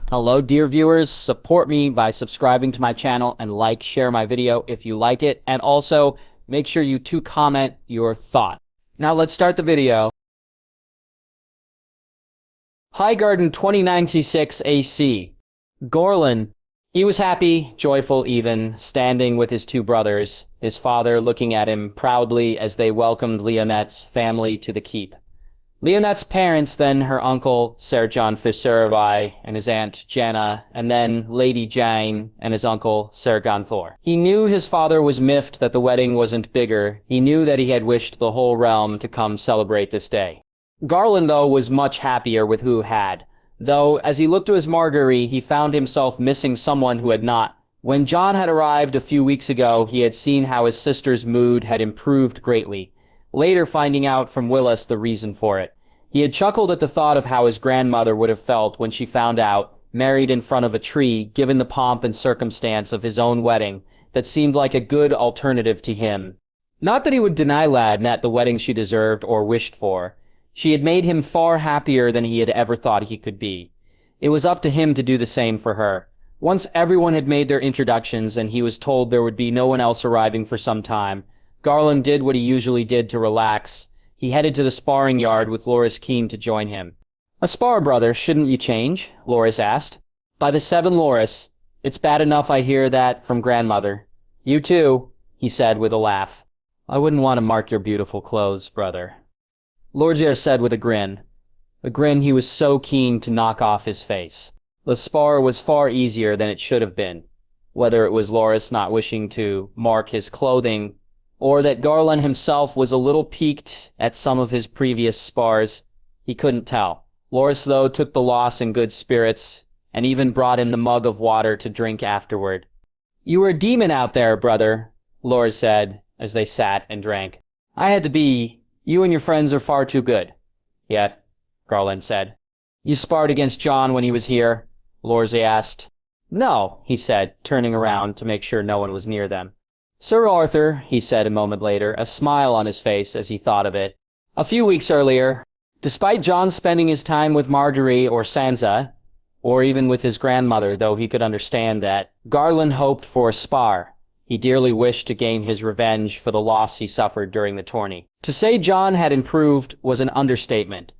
Hello, dear viewers. Support me by subscribing to my channel and share my video if you like it. And also, make sure you comment your thoughts. Now let's start the video. Highgarden 2096 AC. Gorlan. He was happy, joyful even, standing with his two brothers, his father looking at him proudly as they welcomed Leonette's family to the keep. Leonette's parents, then her uncle, Ser Jon Fiservi, and his aunt, Janna, and then Lady Jane and his uncle, Ser Gonthor. He knew his father was miffed that the wedding wasn't bigger. He knew that he had wished the whole realm to come celebrate this day. Garland, though, was much happier with who had. Though, as he looked to his Marguerite, he found himself missing someone who had not. When Jon had arrived a few weeks ago, he had seen how his sister's mood had improved greatly, later finding out from Willis the reason for it. He had chuckled at the thought of how his grandmother would have felt when she found out, married in front of a tree, given the pomp and circumstance of his own wedding, that seemed like a good alternative to him. Not that he would deny Ladnet the wedding she deserved or wished for. She had made him far happier than he had ever thought he could be. It was up to him to do the same for her. Once everyone had made their introductions and he was told there would be no one else arriving for some time, Garland did what he usually did to relax. He headed to the sparring yard with Loras keen to join him. "A spar, brother, shouldn't you change?" Loras asked. "By the seven, Loras. It's bad enough I hear that from grandmother." "You too," he said with a laugh. "I wouldn't want to mark your beautiful clothes, brother," Lorgier said with a grin he was so keen to knock off his face. The spar was far easier than it should have been. Whether it was Loras not wishing to mark his clothing, or that Garland himself was a little piqued at some of his previous spars, he couldn't tell. Loras, though, took the loss in good spirits, and even brought him the mug of water to drink afterward. "You were a demon out there, brother," Loras said, as they sat and drank. "I had to be. You and your friends are far too good." "Yet," Garland said. "You sparred against Jon when he was here?" Loras asked. "No," he said, turning around to make sure no one was near them. "Sir Arthur," he said a moment later, a smile on his face as he thought of it. "A few weeks earlier, despite Jon spending his time with Marguerite or Sansa, or even with his grandmother, though he could understand that, Garland hoped for a spar. He dearly wished to gain his revenge for the loss he suffered during the tourney. To say Jon had improved was an understatement.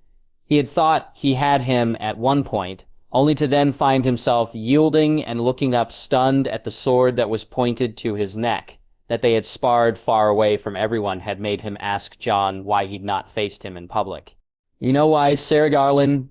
He had thought he had him at one point, only to then find himself yielding and looking up stunned at the sword that was pointed to his neck. That they had sparred far away from everyone had made him ask Jon why he'd not faced him in public. "You know why, Sir Garland?"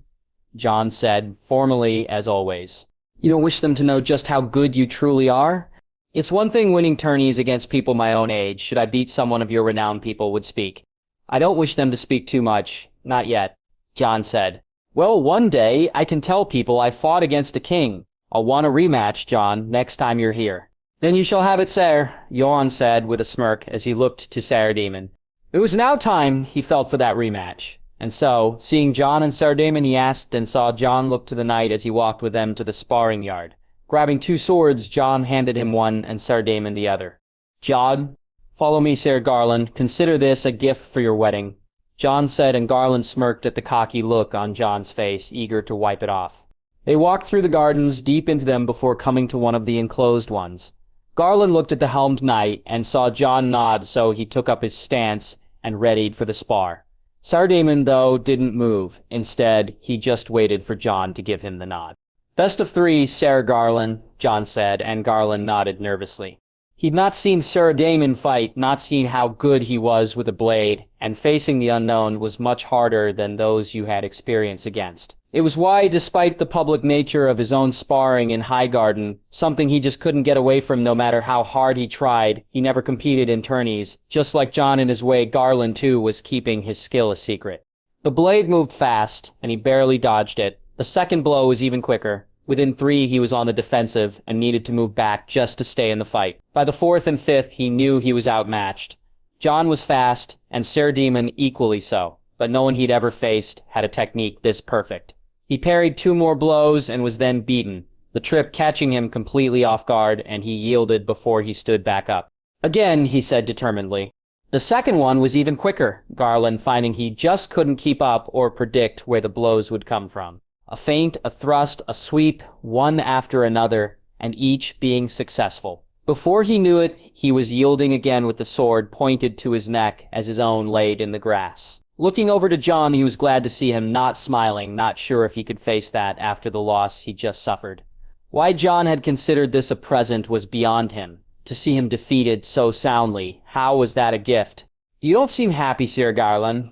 Jon said, formally as always. "You don't wish them to know just how good you truly are? It's one thing winning tourneys against people my own age, should I beat someone of your renowned people would speak. I don't wish them to speak too much, not yet," Jon said. "Well, one day I can tell people I fought against a king. I'll want a rematch, Jon, next time you're here." "Then you shall have it, sir," Jon said with a smirk as he looked to Sir Daemon. It was now time, he felt, for that rematch. And so, seeing Jon and Sir Daemon, he asked and saw Jon look to the knight as he walked with them to the sparring yard. Grabbing two swords, Jon handed him one and Sir Daemon the other. "Jon, follow me, Sir Garland. Consider this a gift for your wedding," Jon said, and Garland smirked at the cocky look on Jon's face, eager to wipe it off. They walked through the gardens, deep into them before coming to one of the enclosed ones. Garland looked at the helmed knight and saw Jon nod, so he took up his stance and readied for the spar. Sir Daemon, though, didn't move. Instead, he just waited for Jon to give him the nod. "Best of three, Sir Garland," Jon said, and Garland nodded nervously. He'd not seen Sir Daemon fight, not seen how good he was with a blade, and facing the unknown was much harder than those you had experience against. It was why, despite the public nature of his own sparring in Highgarden, something he just couldn't get away from no matter how hard he tried, he never competed in tourneys. Just like Jon in his way, Garland too was keeping his skill a secret. The blade moved fast, and he barely dodged it. The second blow was even quicker. Within three, he was on the defensive and needed to move back just to stay in the fight. By the fourth and fifth, he knew he was outmatched. Jon was fast, and Sir Daemon equally so, but no one he'd ever faced had a technique this perfect. He parried two more blows and was then beaten, the trip catching him completely off guard, and he yielded before he stood back up. "Again," he said determinedly. The second one was even quicker, Garland finding he just couldn't keep up or predict where the blows would come from. A feint, a thrust, a sweep, one after another, and each being successful. Before he knew it, he was yielding again with the sword pointed to his neck as his own laid in the grass. Looking over to Jon, he was glad to see him, not smiling, not sure if he could face that after the loss he just suffered. Why Jon had considered this a present was beyond him. To see him defeated so soundly, how was that a gift? "You don't seem happy, Sir Garland,"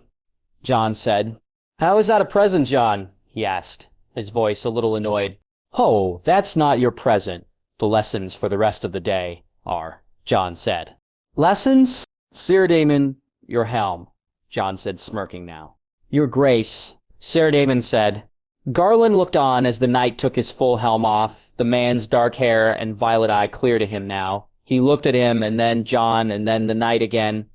Jon said. "How is that a present, Jon?" he asked, his voice a little annoyed. "Oh, that's not your present. The lessons for the rest of the day are," Jon said. "Lessons?" "Sir Daemon, your helm," Jon said, smirking now. "Your grace," Sir Daemon said. Garland looked on as the knight took his full helm off. The man's dark hair and violet eye clear to him now. He looked at him, and then Jon, and then the knight again.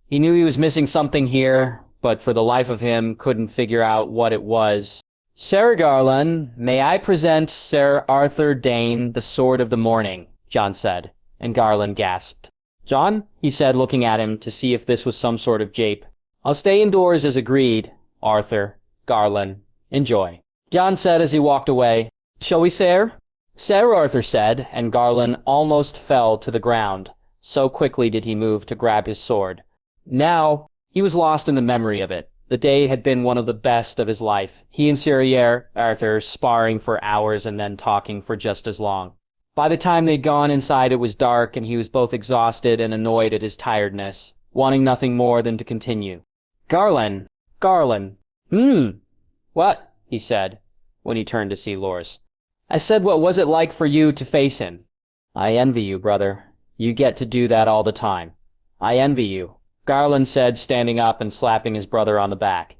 He knew he was missing something here, but for the life of him couldn't figure out what it was. "Sir Garland, may I present Sir Arthur Dane, the Sword of the Morning," Jon said, and Garland gasped. "Jon?" he said, looking at him to see if this was some sort of jape. "I'll stay indoors as agreed, Arthur. Garland, enjoy," Jon said as he walked away. "Shall we, sir?" "Sir," Arthur said, and Garland almost fell to the ground. So quickly did he move to grab his sword. Now, he was lost in the memory of it. The day had been one of the best of his life. He and Sir Arthur sparring for hours and then talking for just as long. By the time they'd gone inside, it was dark, and he was both exhausted and annoyed at his tiredness, wanting nothing more than to continue. Garland. What?" he said, when he turned to see Loras. "I said, what was it like for you to face him?" "I envy you, brother. You get to do that all the time. I envy you," Garland said, standing up and slapping his brother on the back.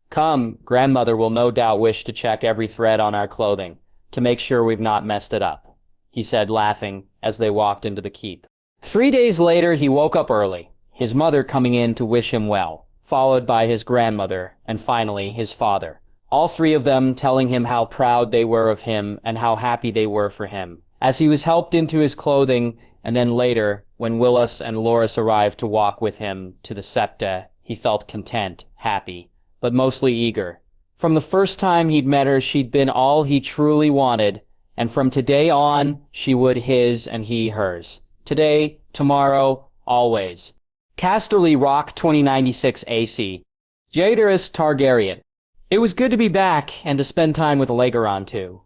"Come, grandmother will no doubt wish to check every thread on our clothing, to make sure we've not messed it up," he said, laughing, as they walked into the keep. 3 days later, he woke up early, his mother coming in to wish him well, followed by his grandmother, and finally his father. All three of them telling him how proud they were of him and how happy they were for him. As he was helped into his clothing, and then later, when Willis and Loras arrived to walk with him to the septa, he felt content, happy, but mostly eager. From the first time he'd met her, she'd been all he truly wanted, and from today on, she would his and he hers. Today, tomorrow, always. Casterly Rock 2096 AC. Daenerys Targaryen. It was good to be back, and to spend time with Rhaegar too.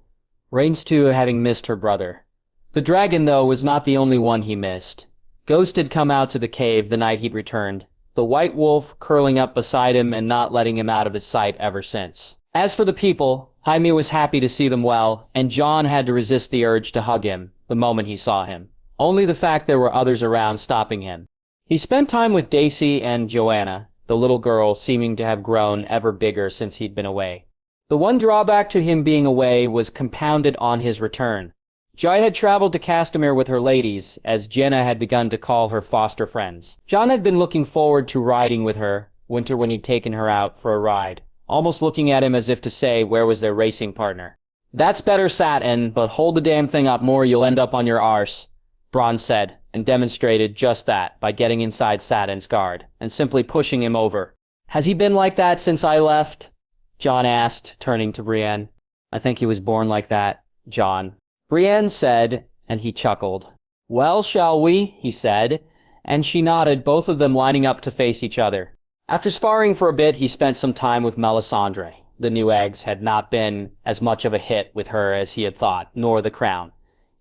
Rhaenys too, having missed her brother. The dragon, though, was not the only one he missed. Ghost had come out to the cave the night he'd returned, the white wolf curling up beside him and not letting him out of his sight ever since. As for the people, Jaime was happy to see them well, and Jon had to resist the urge to hug him the moment he saw him. Only the fact there were others around stopping him. He spent time with Daisy and Joanna, the little girl seeming to have grown ever bigger since he'd been away. The one drawback to him being away was compounded on his return. Jai had traveled to Castamere with her ladies, as Jenna had begun to call her foster friends. Jon had been looking forward to riding with her, winter when he'd taken her out for a ride, almost looking at him as if to say where was their racing partner. "That's better, Satin, but hold the damn thing up more, you'll end up on your arse," Bronn said, and demonstrated just that by getting inside Satin's guard and simply pushing him over. "Has he been like that since I left?" Jon asked, turning to Brienne. "I think he was born like that, Jon," Brienne said, and he chuckled. "Well, shall we?" he said, and she nodded, both of them lining up to face each other. After sparring for a bit, he spent some time with Melisandre. The new eggs had not been as much of a hit with her as he had thought, nor the crown.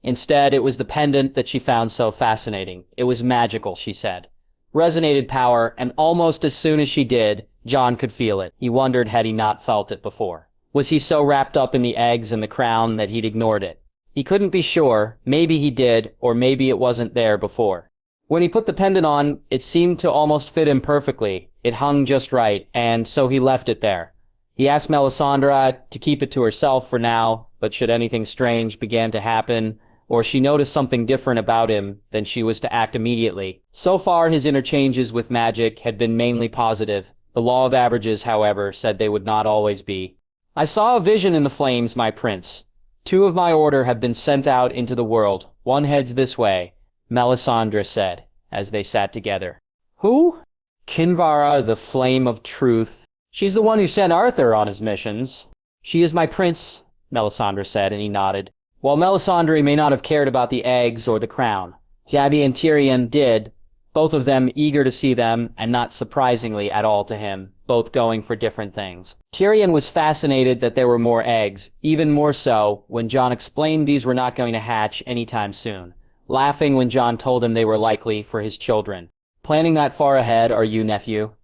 Instead, it was the pendant that she found so fascinating. It was magical, she said. Resonated power, and almost as soon as she did, Jon could feel it. He wondered had he not felt it before. Was he so wrapped up in the eggs and the crown that he'd ignored it? He couldn't be sure. Maybe he did, or maybe it wasn't there before. When he put the pendant on, it seemed to almost fit him perfectly. It hung just right, and so he left it there. He asked Melisandre to keep it to herself for now, but should anything strange begin to happen, or she noticed something different about him, then she was to act immediately. So far, his interchanges with magic had been mainly positive. The law of averages, however, said they would not always be. "I saw a vision in the flames, my prince. 2 of my order have been sent out into the world. One heads this way," Melisandre said, as they sat together. "Who?" "Kinvara, the Flame of Truth. She's the one who sent Arthur on his missions." "She is my prince, Melisandre said, and he nodded. While Melisandre may not have cared about the eggs or the crown, Jaime and Tyrion did, both of them eager to see them, and not surprisingly at all to him, both going for different things. Tyrion was fascinated that there were more eggs, even more so when Jon explained these were not going to hatch anytime soon, laughing when Jon told him they were likely for his children. Planning that far ahead, are you, nephew?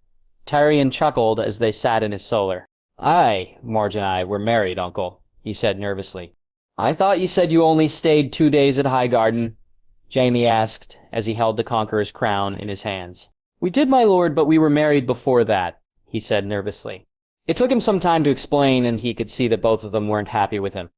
Tyrion chuckled as they sat in his solar. Aye, Marge and I were married, uncle, he said nervously. I thought you said you only stayed 2 days at Highgarden, Jaime asked as he held the Conqueror's crown in his hands. We did, my lord, but we were married before that, he said nervously. It took him some time to explain, and he could see that both of them weren't happy with him.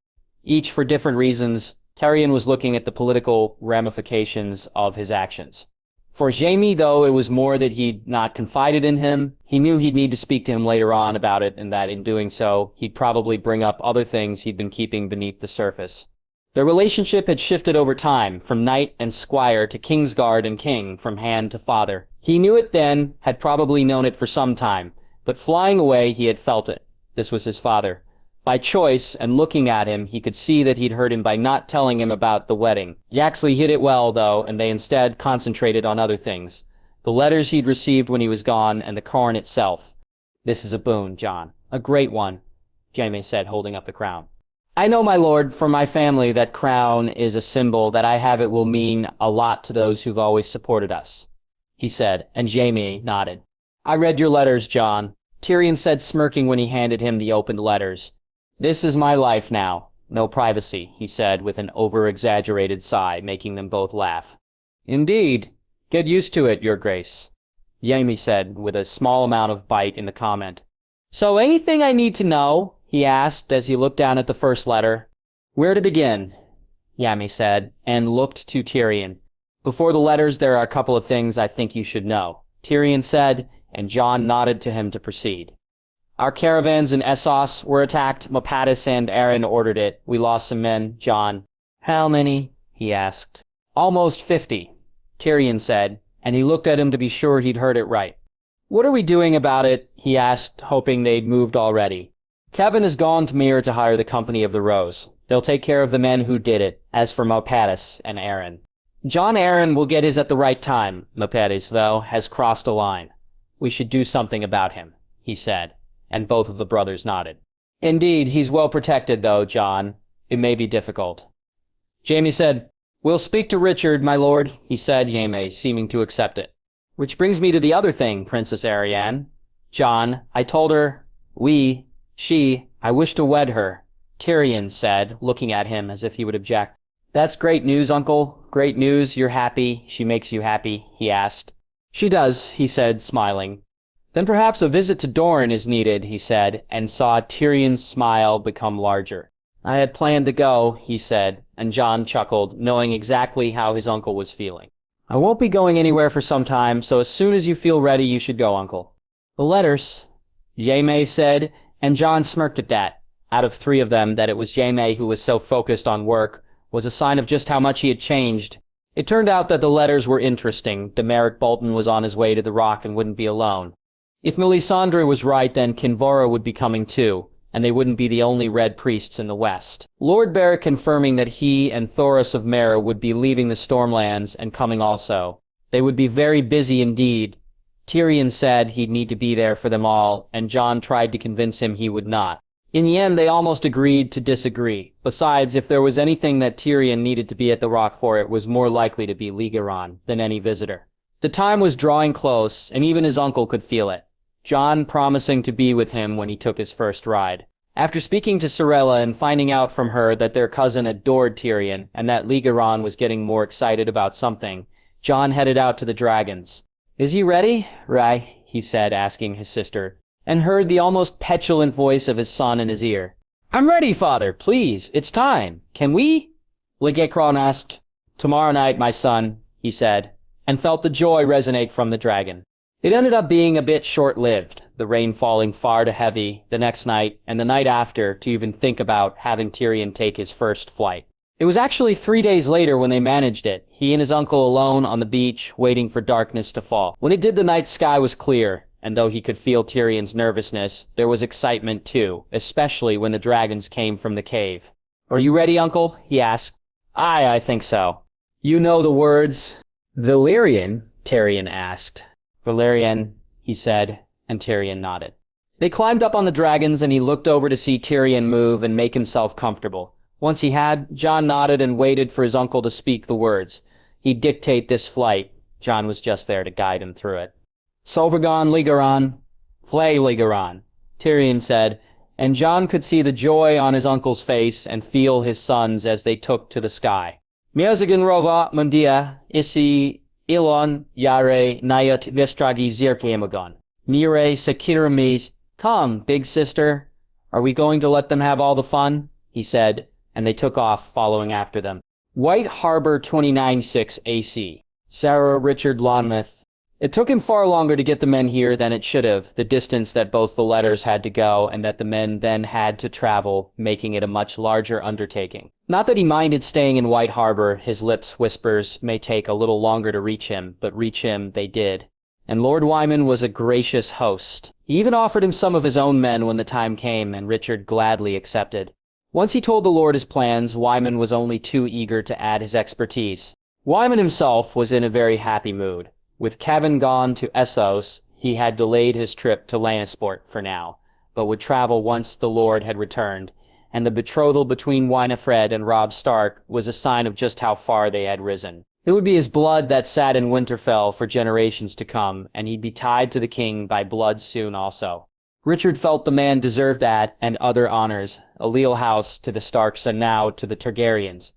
Each for different reasons, Tyrion was looking at the political ramifications of his actions. For Jaime, though, it was more that he'd not confided in him. He knew he'd need to speak to him later on about it, and that in doing so, he'd probably bring up other things he'd been keeping beneath the surface. Their relationship had shifted over time, from knight and squire to Kingsguard and king, from hand to father. He knew it then, had probably known it for some time, but flying away he had felt it. This was his father. By choice, and looking at him, he could see that he'd hurt him by not telling him about the wedding. Yaxley hid it well, though, and they instead concentrated on other things. The letters he'd received when he was gone, and the corn itself. This is a boon, Jon. A great one, Jaime said, holding up the crown. I know, my lord, for my family, that crown is a symbol that I have it will mean a lot to those who've always supported us, he said, and Jaime nodded. I read your letters, Jon, Tyrion said, smirking when he handed him the opened letters. This is my life now. No privacy, he said with an over-exaggerated sigh, making them both laugh. Indeed. Get used to it, your grace, Jaime said with a small amount of bite in the comment. So anything I need to know? He asked as he looked down at the first letter. Where to begin? Jaime said, and looked to Tyrion. Before the letters, there are a couple of things I think you should know, Tyrion said, and Jon nodded to him to proceed. Our caravans in Essos were attacked. Mopatis and Aaron ordered it. We lost some men, Jon. How many? He asked. Almost 50, Tyrion said, and he looked at him to be sure he'd heard it right. What are we doing about it? He asked, hoping they'd moved already. Kevin has gone to Myr to hire the Company of the Rose. They'll take care of the men who did it, as for Mopatis and Aaron. Jon Arryn will get his at the right time. Mopatis, though, has crossed a line. We should do something about him, he said, and both of the brothers nodded. Indeed, he's well protected, though, Jon. It may be difficult. Jaime said, We'll speak to Richard, my lord, he said, Jaime seeming to accept it. Which brings me to the other thing, Princess Arianne. Jon, I told her, I wish to wed her, Tyrion said, looking at him as if he would object. That's great news, uncle. Great news. You're happy. She makes you happy, he asked. She does, he said, smiling. Then perhaps a visit to Dorne is needed, he said, and saw Tyrion's smile become larger. I had planned to go, he said, and Jon chuckled, knowing exactly how his uncle was feeling. I won't be going anywhere for some time, so as soon as you feel ready, you should go, uncle. The letters, Jaime said, and Jon smirked at that. Out of 3 of them, that it was Jaime who was so focused on work was a sign of just how much he had changed. It turned out that the letters were interesting. Demeric Bolton was on his way to the Rock and wouldn't be alone. If Melisandre was right, then Kinvara would be coming too, and they wouldn't be the only Red Priests in the West. Lord Beric confirming that he and Thoros of Myr would be leaving the Stormlands and coming also. They would be very busy indeed. Tyrion said he'd need to be there for them all, and Jon tried to convince him he would not. In the end, they almost agreed to disagree. Besides, if there was anything that Tyrion needed to be at the Rock for, it was more likely to be Rhaegar than any visitor. The time was drawing close, and even his uncle could feel it. Jon promising to be with him when he took his first ride. After speaking to Sorella and finding out from her that their cousin adored Tyrion, and that Rhaegar was getting more excited about something, Jon headed out to the dragons. Is he ready, Rai? He said, asking his sister, and heard the almost petulant voice of his son in his ear. I'm ready, father, please, it's time. Can we? Ligekron asked. Tomorrow night, my son, he said, and felt the joy resonate from the dragon. It ended up being a bit short-lived, the rain falling far too heavy the next night and the night after to even think about having Tyrion take his first flight. It was actually 3 days later when they managed it, he and his uncle alone on the beach, waiting for darkness to fall. When it did, the night sky was clear, and though he could feel Tyrion's nervousness, there was excitement too, especially when the dragons came from the cave. "Are you ready, Uncle?" he asked. "Aye, I think so." "You know the words?" "Valyrian?" Tyrion asked. "Valyrian," he said, and Tyrion nodded. They climbed up on the dragons, and he looked over to see Tyrion move and make himself comfortable. Once he had, Jon nodded and waited for his uncle to speak the words. He'd dictate this flight. Jon was just there to guide him through it. "Solvergon Ligaron, Flay Ligaron," Tyrion said, and Jon could see the joy on his uncle's face and feel his son's as they took to the sky. "Miazagan Rova Mundia, Isi Ilon Yare Nayat Vestragi Zirkamagon. Nire Sakiramis, come, big sister. Are we going to let them have all the fun?" he said, and they took off, following after them. White Harbor 29-6 AC. Sarah Richard Lonmouth. It took him far longer to get the men here than it should have, the distance that both the letters had to go and that the men then had to travel, making it a much larger undertaking. Not that he minded staying in White Harbor, his lips' whispers may take a little longer to reach him, but reach him they did. And Lord Wyman was a gracious host. He even offered him some of his own men when the time came, and Richard gladly accepted. Once he told the Lord his plans, Wyman was only too eager to add his expertise. Wyman himself was in a very happy mood. With Kevin gone to Essos, he had delayed his trip to Lannisport for now, but would travel once the Lord had returned, and the betrothal between Winifred and Robb Stark was a sign of just how far they had risen. It would be his blood that sat in Winterfell for generations to come, and he'd be tied to the king by blood soon also. Richard felt the man deserved that and other honors, a leal house to the Starks and now to the Targaryens.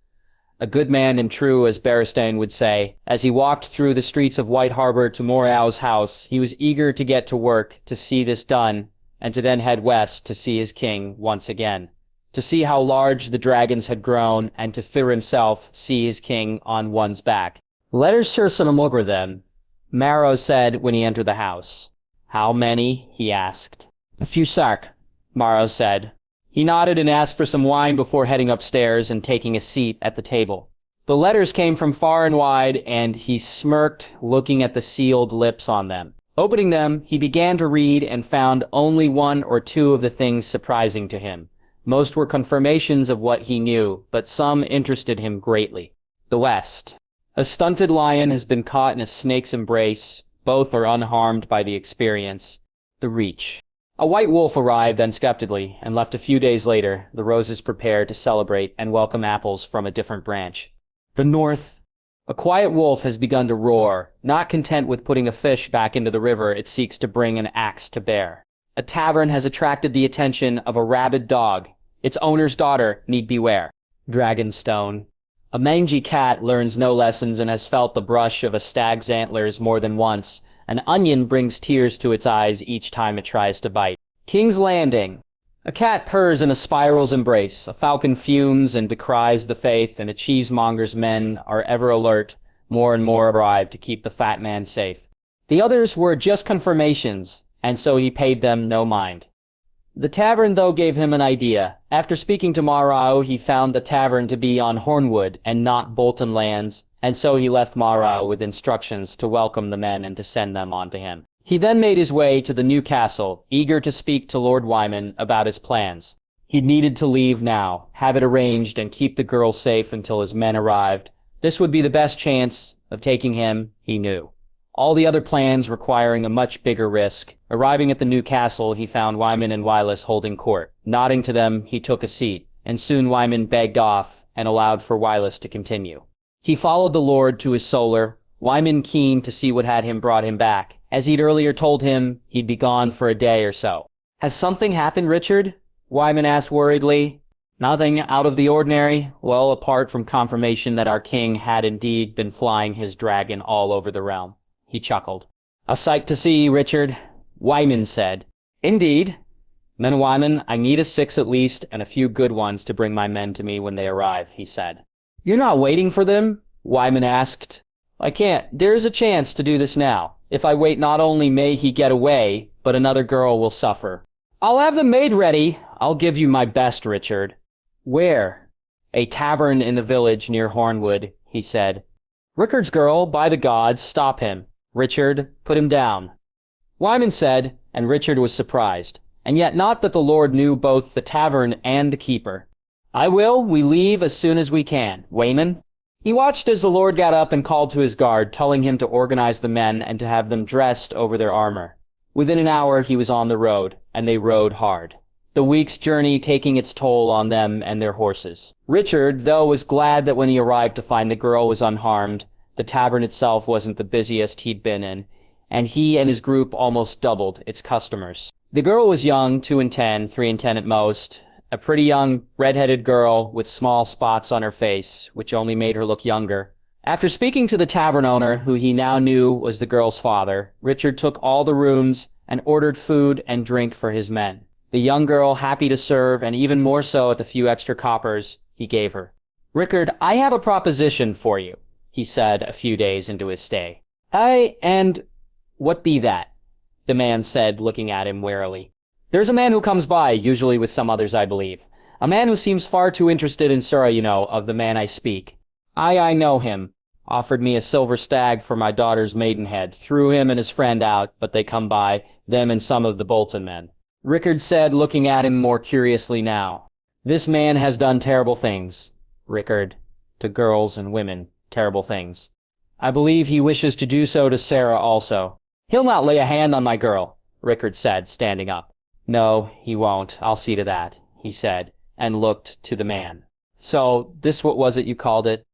A good man and true, as Barristan would say. As he walked through the streets of White Harbor to Morau's house, he was eager to get to work, to see this done, and to then head west to see his king once again. To see how large the dragons had grown, and to for himself see his king on one's back. "Letters Sirsanamogre then," Marrow said when he entered the house. "How many?" he asked. "A few sark," Marrow said. He nodded and asked for some wine before heading upstairs and taking a seat at the table. The letters came from far and wide, and he smirked, looking at the sealed lips on them. Opening them, he began to read and found only one or two of the things surprising to him. Most were confirmations of what he knew, but some interested him greatly. The West. A stunted lion has been caught in a snake's embrace. Both are unharmed by the experience. The Reach. A white wolf arrived unexpectedly and left a few days later, the roses prepared to celebrate and welcome apples from a different branch. The North. A quiet wolf has begun to roar. Not content with putting a fish back into the river, it seeks to bring an axe to bear. A tavern has attracted the attention of a rabid dog. Its owner's daughter need beware. Dragonstone. A mangy cat learns no lessons and has felt the brush of a stag's antlers more than once. An onion brings tears to its eyes each time it tries to bite. King's Landing. A cat purrs in a spiral's embrace. A falcon fumes and decries the faith, and a cheesemonger's men are ever alert. More and more arrive to keep the fat man safe. The others were just confirmations, and so he paid them no mind. The tavern, though, gave him an idea. After speaking to Morau, he found the tavern to be on Hornwood and not Bolton lands, and so he left Morau with instructions to welcome the men and to send them on to him. He then made his way to the new castle, eager to speak to Lord Wyman about his plans. He needed to leave now, have it arranged, and keep the girl safe until his men arrived. This would be the best chance of taking him, he knew. All the other plans requiring a much bigger risk. Arriving at the new castle, he found Wyman and Wylis holding court. Nodding to them, he took a seat, and soon Wyman begged off and allowed for Wylis to continue. He followed the lord to his solar, Wyman keen to see what had him brought him back. As he'd earlier told him, he'd be gone for a day or so. "Has something happened, Richard?" Wyman asked worriedly. "Nothing out of the ordinary. Well, apart from confirmation that our king had indeed been flying his dragon all over the realm." He chuckled. "A sight to see, Richard," Wyman said. "Indeed. Men Wyman, I need a 6 at least, and a few good ones to bring my men to me when they arrive," he said. "You're not waiting for them?" Wyman asked. "I can't. There is a chance to do this now. If I wait, not only may he get away, but another girl will suffer." "I'll have the maid ready. I'll give you my best, Richard." "Where?" "A tavern in the village near Hornwood," he said. "Rickard's girl, by the gods, stop him. Richard, put him down." Wyman said, and Richard was surprised. And yet not that the Lord knew both the tavern and the keeper. "I will. We leave as soon as we can. Wayman?" He watched as the Lord got up and called to his guard, telling him to organize the men and to have them dressed over their armor. Within an hour he was on the road, and they rode hard, the week's journey taking its toll on them and their horses. Richard, though, was glad that when he arrived to find the girl was unharmed, the tavern itself wasn't the busiest he'd been in, and he and his group almost doubled its customers. The girl was young, 2 and 10, 3 and 10 at most, a pretty young, red-headed girl with small spots on her face, which only made her look younger. After speaking to the tavern owner, who he now knew was the girl's father, Richard took all the rooms and ordered food and drink for his men. The young girl happy to serve, and even more so at the few extra coppers he gave her. "Rickard, I have a proposition for you," he said a few days into his stay. "And what be that?" the man said, looking at him warily. "There's a man who comes by, usually with some others, I believe. A man who seems far too interested in Sura, of the man I speak. I know him. Offered me a silver stag for my daughter's maidenhead. Threw him and his friend out, but they come by, them and some of the Bolton men." Rickard said, looking at him more curiously now. "This man has done terrible things, Rickard, to girls and women, terrible things. I believe he wishes to do so to Sarah also." "He'll not lay a hand on my girl," Rickard said, standing up. "No, he won't. I'll see to that," he said, and looked to the man. "So, this what was it you called it?"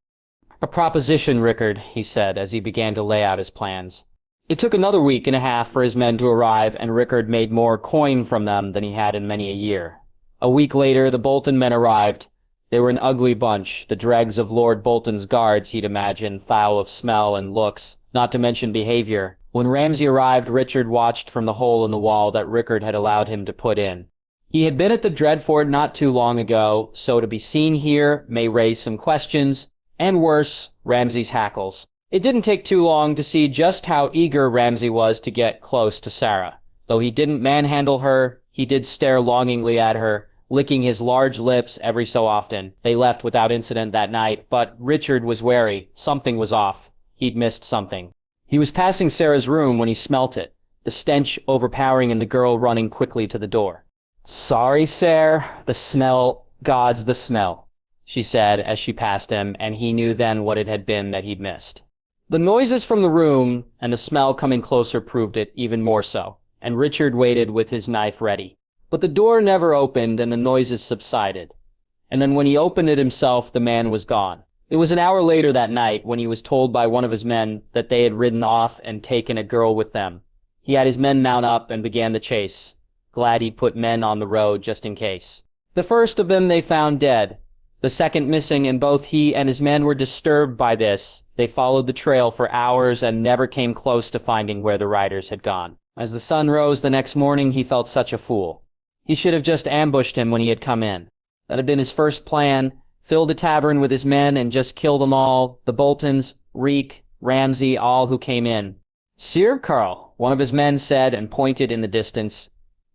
"A proposition, Rickard," he said, as he began to lay out his plans. It took another week and a half for his men to arrive, and Rickard made more coin from them than he had in many a year. A week later, the Bolton men arrived. They were an ugly bunch, the dregs of Lord Bolton's guards, he'd imagine, foul of smell and looks, not to mention behavior. When Ramsay arrived, Richard watched from the hole in the wall that Rickard had allowed him to put in. He had been at the Dreadfort not too long ago, so to be seen here may raise some questions, and worse, Ramsay's hackles. It didn't take too long to see just how eager Ramsay was to get close to Sarah. Though he didn't manhandle her, he did stare longingly at her, licking his large lips every so often. They left without incident that night, but Richard was wary. Something was off. He'd missed something. He was passing Sarah's room when he smelt it, the stench overpowering and the girl running quickly to the door. "Sorry, Sarah, the smell, God's the smell," she said as she passed him, and he knew then what it had been that he'd missed. The noises from the room and the smell coming closer proved it even more so, and Richard waited with his knife ready. But the door never opened and the noises subsided. And then when he opened it himself, the man was gone. It was an hour later that night when he was told by one of his men that they had ridden off and taken a girl with them. He had his men mount up and began the chase, glad he'd put men on the road just in case. The first of them they found dead, the second missing, and both he and his men were disturbed by this. They followed the trail for hours and never came close to finding where the riders had gone. As the sun rose the next morning, he felt such a fool. He should have just ambushed him when he had come in. That had been his first plan. Fill the tavern with his men and just kill them all, the Boltons, Reek, Ramsay, all who came in. "Sir Carl," one of his men said and pointed in the distance,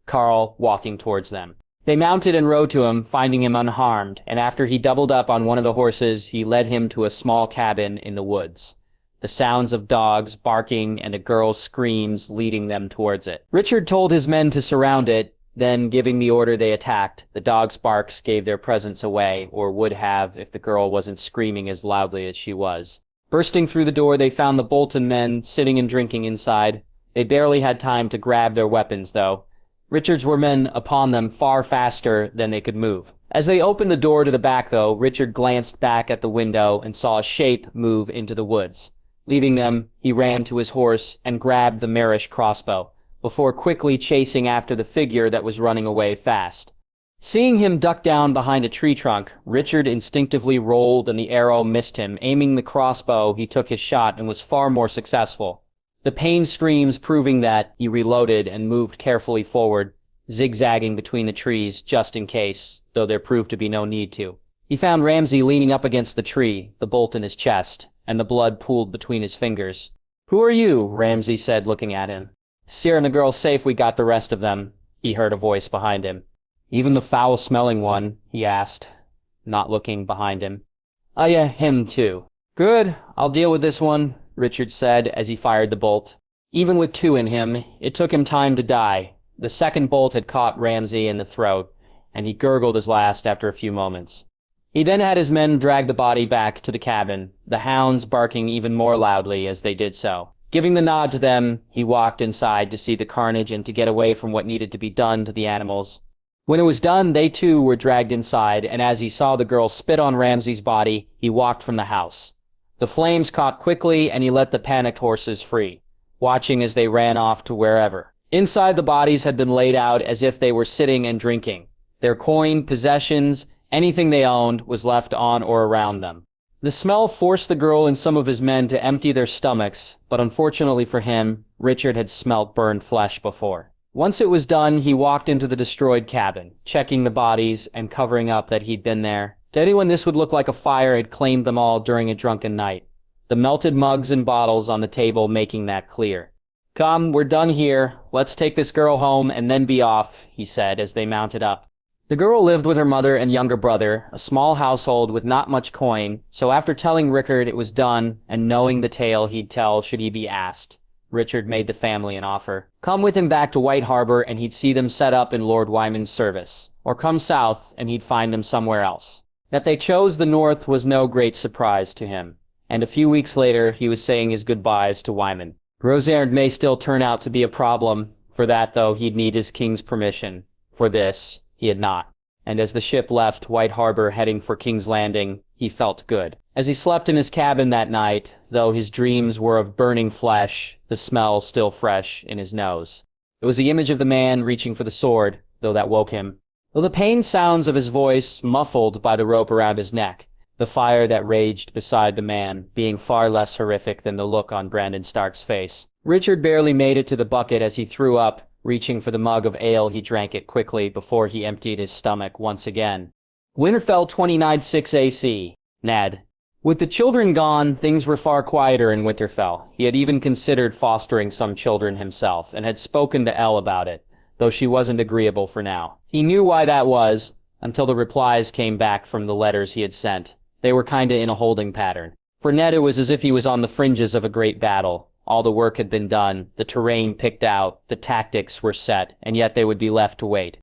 Carl walking towards them. They mounted and rode to him, finding him unharmed, and after he doubled up on one of the horses, he led him to a small cabin in the woods, the sounds of dogs barking and a girl's screams leading them towards it. Richard told his men to surround it. Then, giving the order, they attacked. The dog's barks gave their presence away, or would have if the girl wasn't screaming as loudly as she was. Bursting through the door, they found the Bolton men sitting and drinking inside. They barely had time to grab their weapons, though. Richard's were men upon them far faster than they could move. As they opened the door to the back, though, Richard glanced back at the window and saw a shape move into the woods. Leaving them, he ran to his horse and grabbed the marish crossbow, before quickly chasing after the figure that was running away fast. Seeing him duck down behind a tree trunk, Richard instinctively rolled and the arrow missed him. Aiming the crossbow, he took his shot and was far more successful. The pain screams proving that he reloaded and moved carefully forward, zigzagging between the trees just in case, though there proved to be no need to. He found Ramsay leaning up against the tree, the bolt in his chest, and the blood pooled between his fingers. "Who are you?" Ramsay said, looking at him. "Seer and the girl's safe, we got the rest of them," he heard a voice behind him. "Even the foul-smelling one?" he asked, not looking behind him. "Oh yeah, him too." "Good, I'll deal with this one," Richard said as he fired the bolt. Even with two in him, it took him time to die. The second bolt had caught Ramsay in the throat, and he gurgled his last after a few moments. He then had his men drag the body back to the cabin, the hounds barking even more loudly as they did so. Giving the nod to them, he walked inside to see the carnage and to get away from what needed to be done to the animals. When it was done, they too were dragged inside, and as he saw the girl spit on Ramsay's body, he walked from the house. The flames caught quickly, and he let the panicked horses free, watching as they ran off to wherever. Inside, the bodies had been laid out as if they were sitting and drinking. Their coin, possessions, anything they owned was left on or around them. The smell forced the girl and some of his men to empty their stomachs, but unfortunately for him, Richard had smelt burned flesh before. Once it was done, he walked into the destroyed cabin, checking the bodies and covering up that he'd been there. To anyone, this would look like a fire had claimed them all during a drunken night. The melted mugs and bottles on the table making that clear. "Come, we're done here. Let's take this girl home and then be off," he said as they mounted up. The girl lived with her mother and younger brother, a small household with not much coin, so after telling Rickard it was done and knowing the tale he'd tell should he be asked, Richard made the family an offer. Come with him back to White Harbor and he'd see them set up in Lord Wyman's service, or come south and he'd find them somewhere else. That they chose the north was no great surprise to him, and a few weeks later he was saying his goodbyes to Wyman. Rhaegar may still turn out to be a problem. For that, though, he'd need his king's permission. For this, he had not. And as the ship left White Harbor heading for King's Landing, he felt good. As he slept in his cabin that night, though his dreams were of burning flesh, the smell still fresh in his nose. It was the image of the man reaching for the sword, though that woke him. Though the pained sounds of his voice muffled by the rope around his neck, the fire that raged beside the man being far less horrific than the look on Brandon Stark's face. Richard barely made it to the bucket as he threw up, reaching for the mug of ale. He drank it quickly before he emptied his stomach once again. Winterfell 29:6 AC. Ned. With the children gone, things were far quieter in Winterfell. He had even considered fostering some children himself, and had spoken to Elle about it, though she wasn't agreeable for now. He knew why that was, until the replies came back from the letters he had sent. They were kinda in a holding pattern. For Ned, it was as if he was on the fringes of a great battle. All the work had been done, the terrain picked out, the tactics were set, and yet they would be left to wait.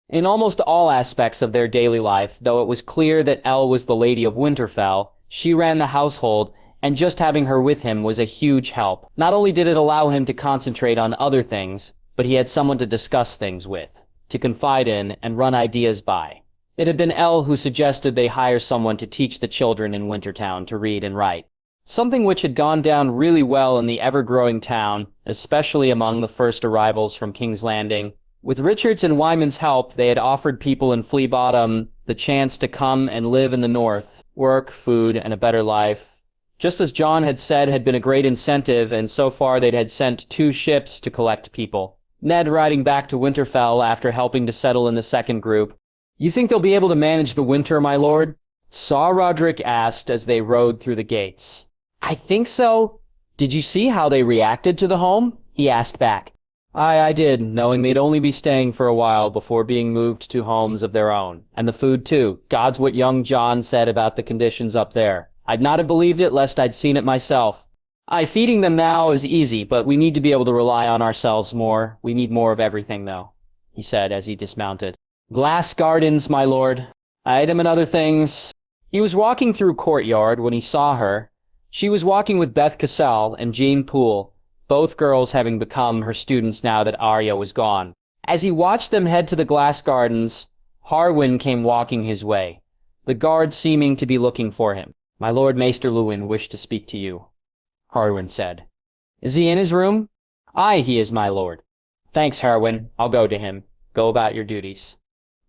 In almost all aspects of their daily life, though it was clear that Elle was the Lady of Winterfell, she ran the household, and just having her with him was a huge help. Not only did it allow him to concentrate on other things, but he had someone to discuss things with, to confide in, and run ideas by. It had been Elle who suggested they hire someone to teach the children in Wintertown to read and write. Something which had gone down really well in the ever-growing town, especially among the first arrivals from King's Landing. With Richard's and Wyman's help, they had offered people in Flea Bottom the chance to come and live in the north, work, food, and a better life. Just as Jon had said had been a great incentive, and so far they'd had sent 2 ships to collect people. Ned riding back to Winterfell after helping to settle in the second group. "You think they'll be able to manage the winter, my lord?" Saw Roderick asked as they rode through the gates. "I think so. Did you see how they reacted to the home?" he asked back. I did, knowing they'd only be staying for a while before being moved to homes of their own. And the food, too. God's what young Jon said about the conditions up there. I'd not have believed it lest I'd seen it myself. Feeding them now is easy, but we need to be able to rely on ourselves more. We need more of everything, though," he said as he dismounted. "Glass gardens, my lord. Item and other things." He was walking through courtyard when he saw her. She was walking with Beth Cassell and Jean Poole, both girls having become her students now that Arya was gone. As he watched them head to the glass gardens, Harwin came walking his way, the guard seeming to be looking for him. "My Lord Maester Luwin wished to speak to you," Harwin said. "Is he in his room?" "Aye, he is, my lord." "Thanks, Harwin. I'll go to him. Go about your duties."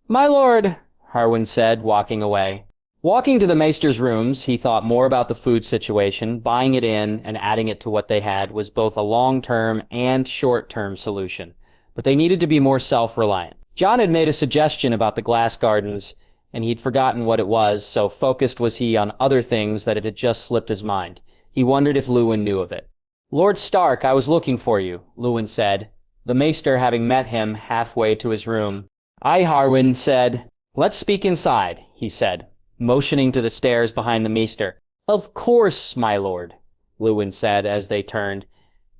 "My lord," Harwin said, walking away. Walking to the Maester's rooms, he thought more about the food situation. Buying it in and adding it to what they had was both a long-term and short-term solution, but they needed to be more self-reliant. Jon had made a suggestion about the glass gardens, and he'd forgotten what it was, so focused was he on other things that it had just slipped his mind. He wondered if Luwin knew of it. "Lord Stark, I was looking for you," Luwin said, the Maester having met him halfway to his room. "Aye," Harwin said. "Let's speak inside," he said, motioning to the stairs behind the Maester. "Of course, my lord," Luwin said as they turned.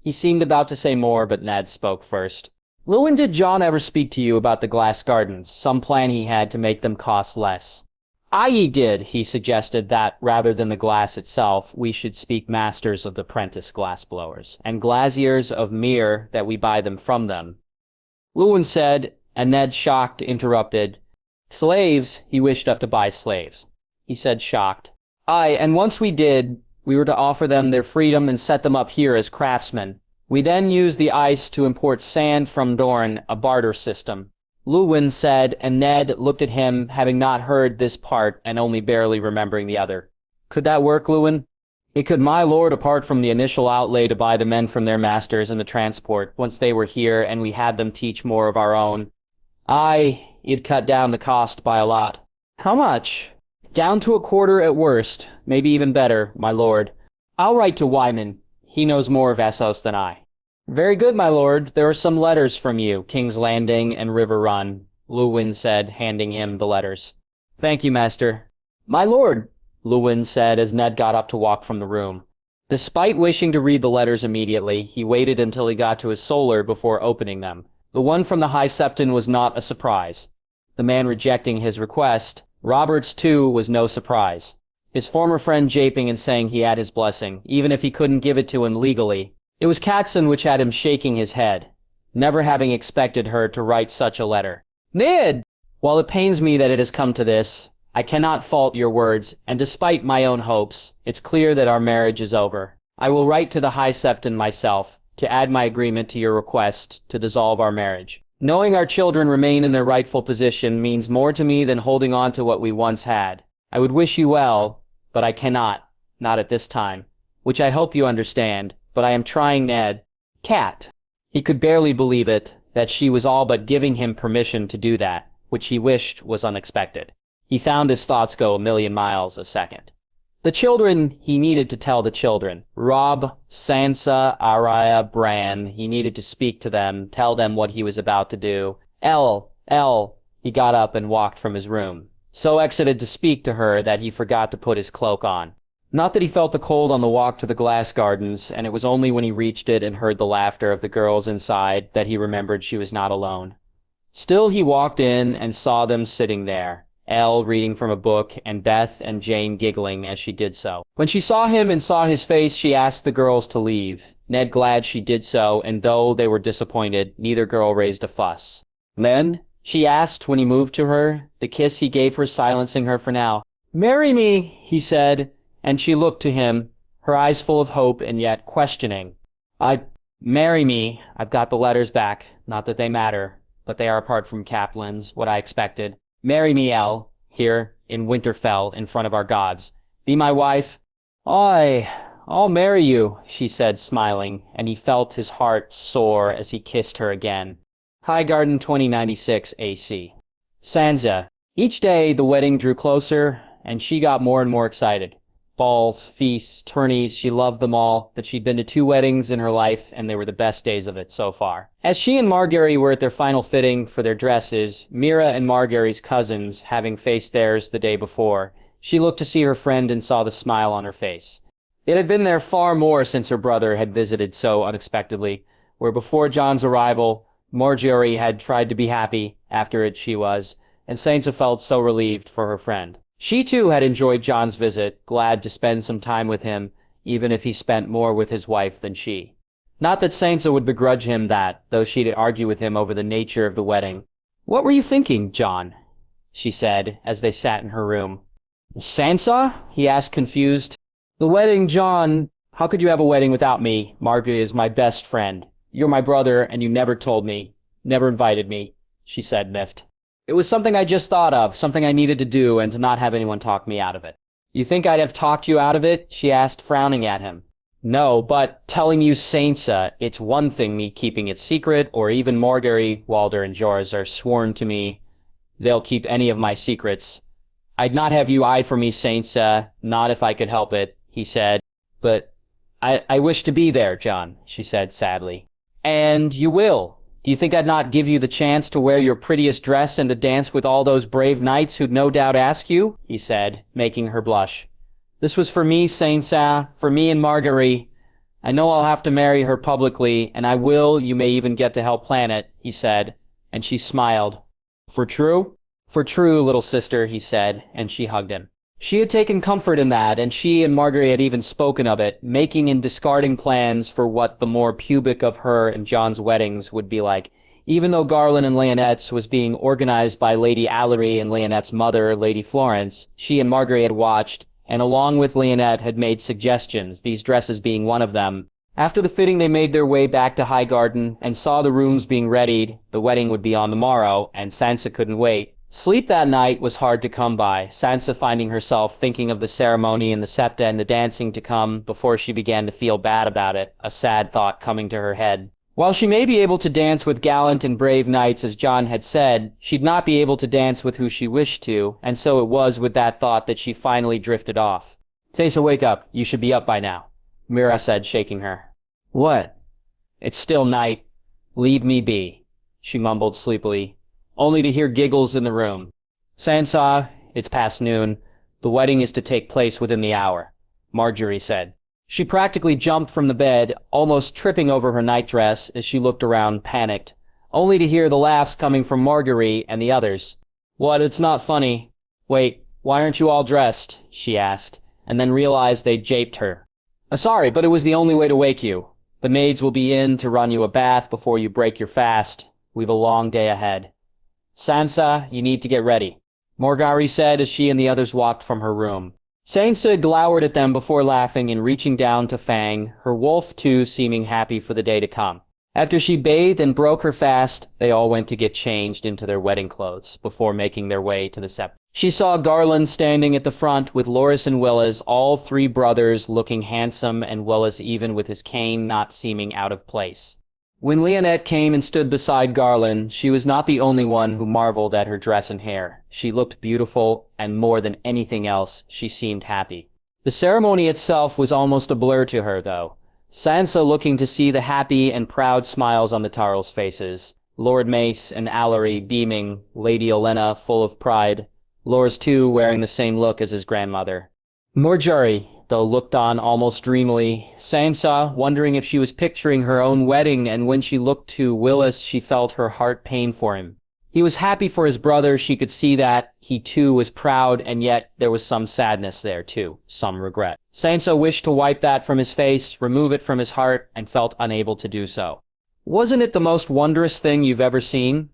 He seemed about to say more, but Ned spoke first. Lewin, did Jon ever speak to you about the glass gardens, some plan he had to make them cost less? Aye, did. He suggested that, rather than the glass itself, we should speak masters of the prentice glassblowers, and glaziers of mere that we buy them from them. Lewin said, and Ned, shocked, interrupted, slaves, he wished up to buy slaves. He said, shocked. Aye, and once we did, we were to offer them their freedom and set them up here as craftsmen. We then used the ice to import sand from Dorne, a barter system. Lewin said, and Ned looked at him, having not heard this part and only barely remembering the other. Could that work, Lewin? It could, my lord, apart from the initial outlay to buy the men from their masters and the transport, once they were here and we had them teach more of our own. Aye, you'd cut down the cost by a lot. How much? Down to a quarter at worst, maybe even better, my lord. I'll write to Wyman. He knows more of Essos than I. Very good, my lord. There are some letters from you, King's Landing and River Run, Lewin said, handing him the letters. Thank you, master. My lord, Lewin said as Ned got up to walk from the room. Despite wishing to read the letters immediately, he waited until he got to his solar before opening them. The one from the High Septon was not a surprise. The man rejecting his request, Roberts, too, was no surprise. His former friend japing and saying he had his blessing, even if he couldn't give it to him legally. It was Catson which had him shaking his head, never having expected her to write such a letter. Ned! While it pains me that it has come to this, I cannot fault your words, and despite my own hopes, it's clear that our marriage is over. I will write to the High Septon myself, to add my agreement to your request to dissolve our marriage. Knowing our children remain in their rightful position means more to me than holding on to what we once had. I would wish you well, but I cannot, not at this time, which I hope you understand, but I am trying, Ned. Cat. He could barely believe it, that she was all but giving him permission to do that, which he wished was unexpected. He found his thoughts go a million miles a second. The children, he needed to tell the children. Robb, Sansa, Arya, Bran, he needed to speak to them, tell them what he was about to do. He got up and walked from his room, so excited to speak to her that he forgot to put his cloak on. Not that he felt the cold on the walk to the glass gardens, and it was only when he reached it and heard the laughter of the girls inside that he remembered she was not alone. Still, he walked in and saw them sitting there, Elle reading from a book, and Beth and Jane giggling as she did so. When she saw him and saw his face, she asked the girls to leave. Ned glad she did so, and though they were disappointed, neither girl raised a fuss. Then, she asked when he moved to her, the kiss he gave her silencing her for now. Marry me, he said, and she looked to him, her eyes full of hope and yet questioning. Marry me. I've got the letters back. Not that they matter, but they are apart from Kaplan's, what I expected. Marry me, Elle, here, in Winterfell, in front of our gods. Be my wife? I'll marry you, she said, smiling, and he felt his heart soar as he kissed her again. Highgarden 2096 AC. Sansa. Each day the wedding drew closer, and she got more and more excited. Balls, feasts, tourneys, she loved them all, that she'd been to 2 weddings in her life, and they were the best days of it so far. As she and Margaery were at their final fitting for their dresses, Mira and Margaery's cousins having faced theirs the day before, she looked to see her friend and saw the smile on her face. It had been there far more since her brother had visited so unexpectedly, where before Jon's arrival, Margaery had tried to be happy, after it she was, and Sansa felt so relieved for her friend. She too had enjoyed Jon's visit, glad to spend some time with him, even if he spent more with his wife than she. Not that Sansa would begrudge him that, though she'd argue with him over the nature of the wedding. What were you thinking, Jon? She said, as they sat in her room. Sansa? He asked, confused. The wedding, Jon. How could you have a wedding without me? Margaery is my best friend. You're my brother, and you never told me. Never invited me, she said, miffed. It was something I just thought of, something I needed to do, and to not have anyone talk me out of it. You think I'd have talked you out of it? She asked, frowning at him. No, but telling you, Sansa, it's one thing me keeping it secret, or even Margaery, Walder, and Jorah are sworn to me they'll keep any of my secrets. I'd not have you eye for me, Sansa, not if I could help it, he said. But I wish to be there, Jon, she said sadly. And you will. Do you think I'd not give you the chance to wear your prettiest dress and to dance with all those brave knights who'd no doubt ask you? He said, making her blush. This was for me, Sansa, for me and Margaery. I know I'll have to marry her publicly, and I will, you may even get to help plan it, he said, and she smiled. For true? For true, little sister, he said, and she hugged him. She had taken comfort in that, and she and Margaery had even spoken of it, making and discarding plans for what the more pubic of her and Jon's weddings would be like. Even though Garland and Leonette's was being organized by Lady Allery and Leonette's mother, Lady Florence, she and Margaery had watched, and along with Leonette had made suggestions, these dresses being one of them. After the fitting, they made their way back to Highgarden and saw the rooms being readied. The wedding would be on the morrow, and Sansa couldn't wait. Sleep that night was hard to come by, Sansa finding herself thinking of the ceremony and the septa and the dancing to come before she began to feel bad about it, a sad thought coming to her head. While she may be able to dance with gallant and brave knights as Jon had said, she'd not be able to dance with who she wished to, and so it was with that thought that she finally drifted off. Teysa, wake up. You should be up by now, Mira said, shaking her. What? It's still night. Leave me be, she mumbled sleepily, only to hear giggles in the room. Sansa, it's past noon. The wedding is to take place within the hour, Margaery said. She practically jumped from the bed, almost tripping over her nightdress as she looked around, panicked, only to hear the laughs coming from Margaery and the others. What, it's not funny. Wait, why aren't you all dressed? She asked, and then realized they'd japed her. Sorry, but it was the only way to wake you. The maids will be in to run you a bath before you break your fast. We've a long day ahead. Sansa, you need to get ready, Margaery said as she and the others walked from her room. Sansa glowered at them before laughing and reaching down to Fang, her wolf too seeming happy for the day to come. After she bathed and broke her fast, they all went to get changed into their wedding clothes before making their way to the septa. She saw Garland standing at the front with Loras and Willas, all three brothers looking handsome and Willas even with his cane not seeming out of place. When Leonette came and stood beside Garland, she was not the only one who marveled at her dress and hair. She looked beautiful, and more than anything else, she seemed happy. The ceremony itself was almost a blur to her, though. Sansa looking to see the happy and proud smiles on the Tarls' faces, Lord Mace and Allery beaming, Lady Olenna full of pride, Loras too wearing the same look as his grandmother. Margaery, though, looked on almost dreamily, Sansa wondering if she was picturing her own wedding, and when she looked to Willas, she felt her heart pain for him. He was happy for his brother, she could see that. He too was proud, and yet there was some sadness there too, some regret. Sansa wished to wipe that from his face, remove it from his heart, and felt unable to do so. Wasn't it the most wondrous thing you've ever seen?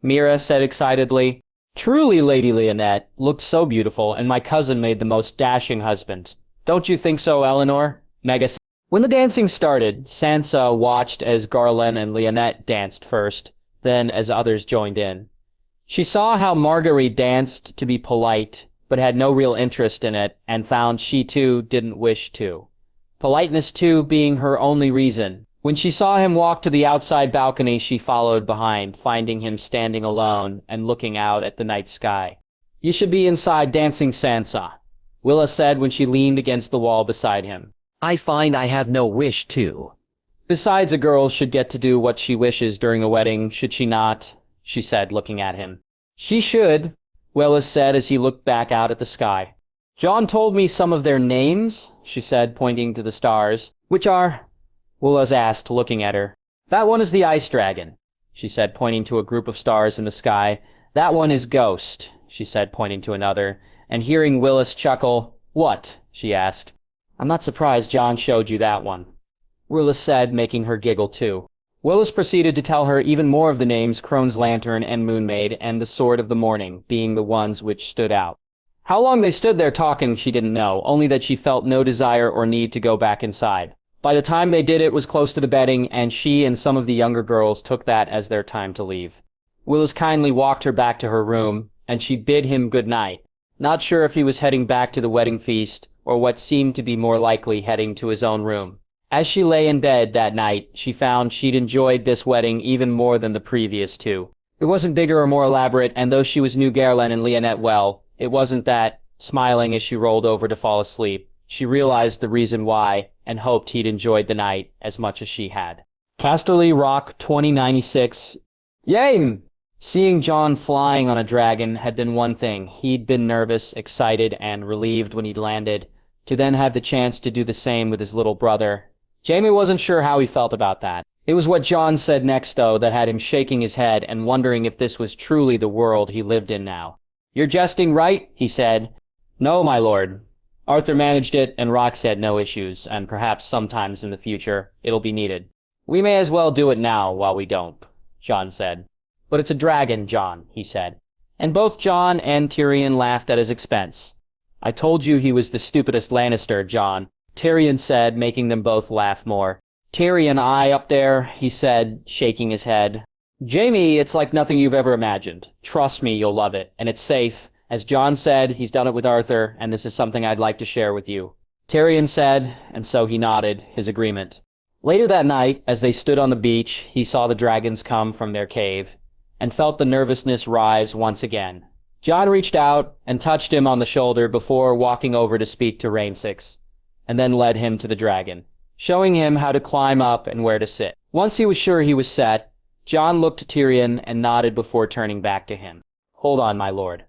Mira said excitedly. Truly, Lady Leonette looked so beautiful, and my cousin made the most dashing husband. Don't you think so, Eleanor? Mega said. When the dancing started, Sansa watched as Garland and Leonette danced first, then as others joined in. She saw how Margaery danced to be polite, but had no real interest in it, and found she too didn't wish to. Politeness too being her only reason. When she saw him walk to the outside balcony, she followed behind, finding him standing alone and looking out at the night sky. You should be inside dancing, Sansa, Willa said when she leaned against the wall beside him. I find I have no wish to. Besides, a girl should get to do what she wishes during a wedding, should she not? She said, looking at him. She should, Willis said as he looked back out at the sky. Jon told me some of their names, she said, pointing to the stars. Which are? Willis asked, looking at her. That one is the Ice Dragon, she said, pointing to a group of stars in the sky. That one is Ghost, she said, pointing to another. And hearing Willis chuckle, What? She asked. I'm not surprised Jon showed you that one, Willis said, making her giggle too. Willis proceeded to tell her even more of the names Crone's Lantern and Moonmaid and the Sword of the Morning being the ones which stood out. How long they stood there talking she didn't know, only that she felt no desire or need to go back inside. By the time they did, it was close to the bedding, and she and some of the younger girls took that as their time to leave. Willis kindly walked her back to her room, and she bid him good night, not sure if he was heading back to the wedding feast, or what seemed to be more likely heading to his own room. As she lay in bed that night, she found she'd enjoyed this wedding even more than the previous two. It wasn't bigger or more elaborate, and though she was knew Garland and Leonette well, it wasn't that, smiling as she rolled over to fall asleep, she realized the reason why, and hoped he'd enjoyed the night as much as she had. Casterly Rock 2096. Yay! Seeing Jon flying on a dragon had been one thing. He'd been nervous, excited, and relieved when he'd landed. To then have the chance to do the same with his little brother. Jaime wasn't sure how he felt about that. It was what Jon said next, though, that had him shaking his head and wondering if this was truly the world he lived in now. "You're jesting, right?" he said. "No, my lord. Arthur managed it, and Rox had no issues, and perhaps sometimes in the future it'll be needed. We may as well do it now while we don't," Jon said. "But it's a dragon, Jon," he said. And both Jon and Tyrion laughed at his expense. "I told you he was the stupidest Lannister, Jon," Tyrion said, making them both laugh more. "Tyrion, I up there," he said, shaking his head. "Jaime, it's like nothing you've ever imagined. Trust me, you'll love it, and it's safe. As Jon said, he's done it with Arthur, and this is something I'd like to share with you." Tyrion said, and so he nodded, his agreement. Later that night, as they stood on the beach, he saw the dragons come from their cave, and felt the nervousness rise once again. Jon reached out and touched him on the shoulder before walking over to speak to Reinsix, and then led him to the dragon, showing him how to climb up and where to sit. Once he was sure he was set, Jon looked to Tyrion and nodded before turning back to him. "Hold on, my lord,"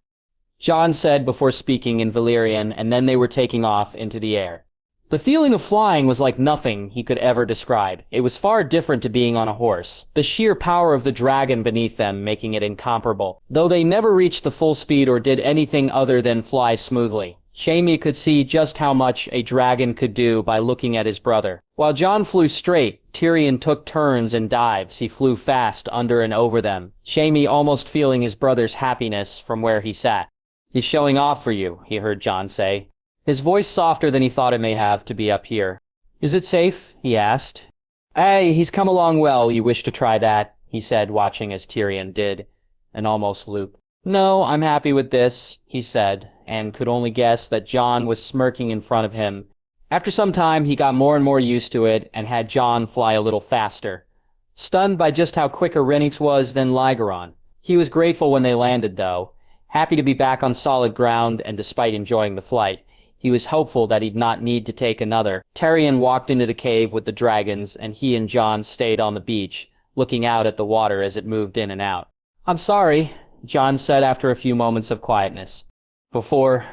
Jon said before speaking in Valyrian, and then they were taking off into the air. The feeling of flying was like nothing he could ever describe. It was far different to being on a horse, the sheer power of the dragon beneath them making it incomparable. Though they never reached the full speed or did anything other than fly smoothly, Jaime could see just how much a dragon could do by looking at his brother. While Jon flew straight, Tyrion took turns and dives. He flew fast under and over them, Jaime almost feeling his brother's happiness from where he sat. "He's showing off for you," he heard Jon say, his voice softer than he thought it may have to be up here. "Is it safe?" he asked. "Hey, he's come along well. You wish to try that?" he said, watching as Tyrion did an almost loop. "No, I'm happy with this," he said, and could only guess that Jon was smirking in front of him. After some time, he got more and more used to it and had Jon fly a little faster. Stunned by just how quicker Renix was than Lygaron. He was grateful when they landed, though, happy to be back on solid ground, and despite enjoying the flight, he was hopeful that he'd not need to take another. Tyrion walked into the cave with the dragons, and he and Jon stayed on the beach, looking out at the water as it moved in and out. "I'm sorry," Jon said after a few moments of quietness. "Before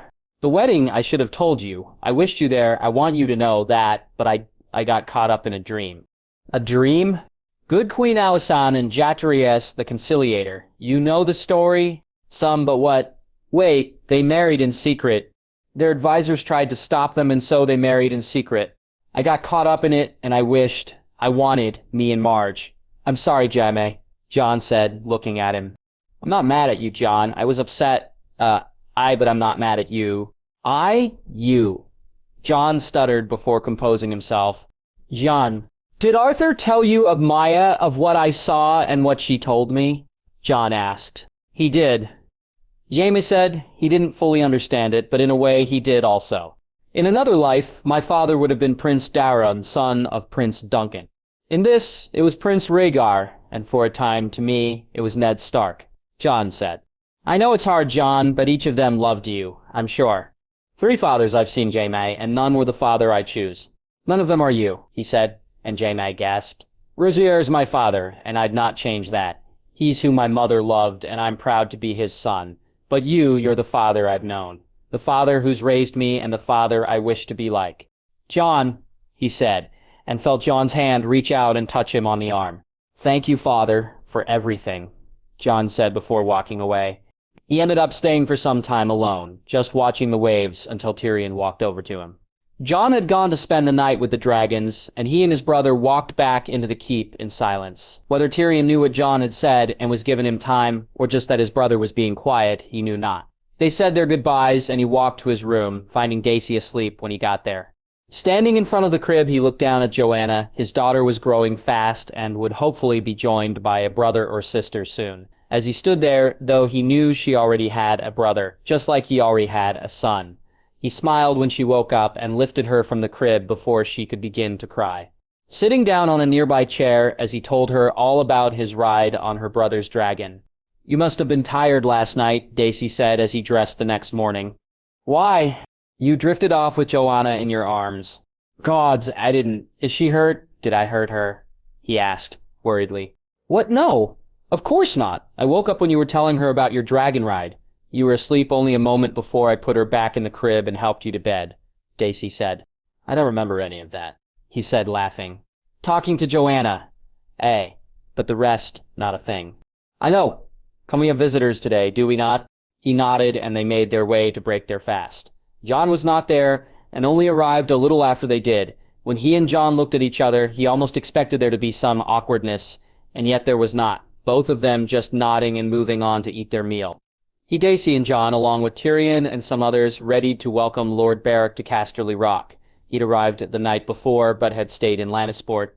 the wedding, I should have told you. I wished you there. I want you to know that, but I got caught up in a dream." "A dream?" "Good Queen Alysanne and Jaehaerys the Conciliator. You know the story?" "Some, but what?" "Wait, they married in secret. Their advisors tried to stop them, and so they married in secret. I got caught up in it, and I wanted me and Marge." "I'm sorry, Jaime," Jon said, looking at him. "I'm not mad at you, Jon. I was upset. But I'm not mad at you." You." Jon stuttered before composing himself. "Jon, did Arthur tell you of Maya, of what I saw and what she told me?" Jon asked. "He did." Jaime said he didn't fully understand it, but in a way he did also. "In another life, my father would have been Prince Daeron, son of Prince Duncan. In this, it was Prince Rhaegar, and for a time, to me, it was Ned Stark," Jon said. "I know it's hard, Jon, but each of them loved you, I'm sure." "3 fathers I've seen, Jaime, and none were the father I choose." "None of them are you," he said, and Jaime gasped. "Rhaegar is my father, and I'd not change that. He's who my mother loved, and I'm proud to be his son. But you're the father I've known, the father who's raised me and the father I wish to be like." "Jon," he said, and felt Jon's hand reach out and touch him on the arm. "Thank you, Father, for everything," Jon said before walking away. He ended up staying for some time alone, just watching the waves until Tyrion walked over to him. Jon had gone to spend the night with the dragons, and he and his brother walked back into the keep in silence. Whether Tyrion knew what Jon had said and was giving him time, or just that his brother was being quiet, he knew not. They said their goodbyes, and he walked to his room, finding Daisy asleep when he got there. Standing in front of the crib, he looked down at Joanna. His daughter was growing fast and would hopefully be joined by a brother or sister soon. As he stood there, though, he knew she already had a brother, just like he already had a son. He smiled when she woke up and lifted her from the crib before she could begin to cry. Sitting down on a nearby chair as he told her all about his ride on her brother's dragon. "You must have been tired last night," Daisy said as he dressed the next morning. "Why?" "You drifted off with Joanna in your arms." "Gods, I didn't. Is she hurt?" "Did I hurt her?" he asked, worriedly. "What? No. Of course not. I woke up when you were telling her about your dragon ride. You were asleep only a moment before I put her back in the crib and helped you to bed," Daisy said. "I don't remember any of that." he said, laughing. Talking to Joanna. But the rest, not a thing. I know. Come, we have visitors today, do we not? He nodded, and they made their way to break their fast. Jon was not there, and only arrived a little after they did. When he and Jon looked at each other, he almost expected there to be some awkwardness, and yet there was not, both of them just nodding and moving on to eat their meal. Daisy and Jon, along with Tyrion and some others, readied to welcome Lord Beric to Casterly Rock. He'd arrived the night before, but had stayed in Lannisport.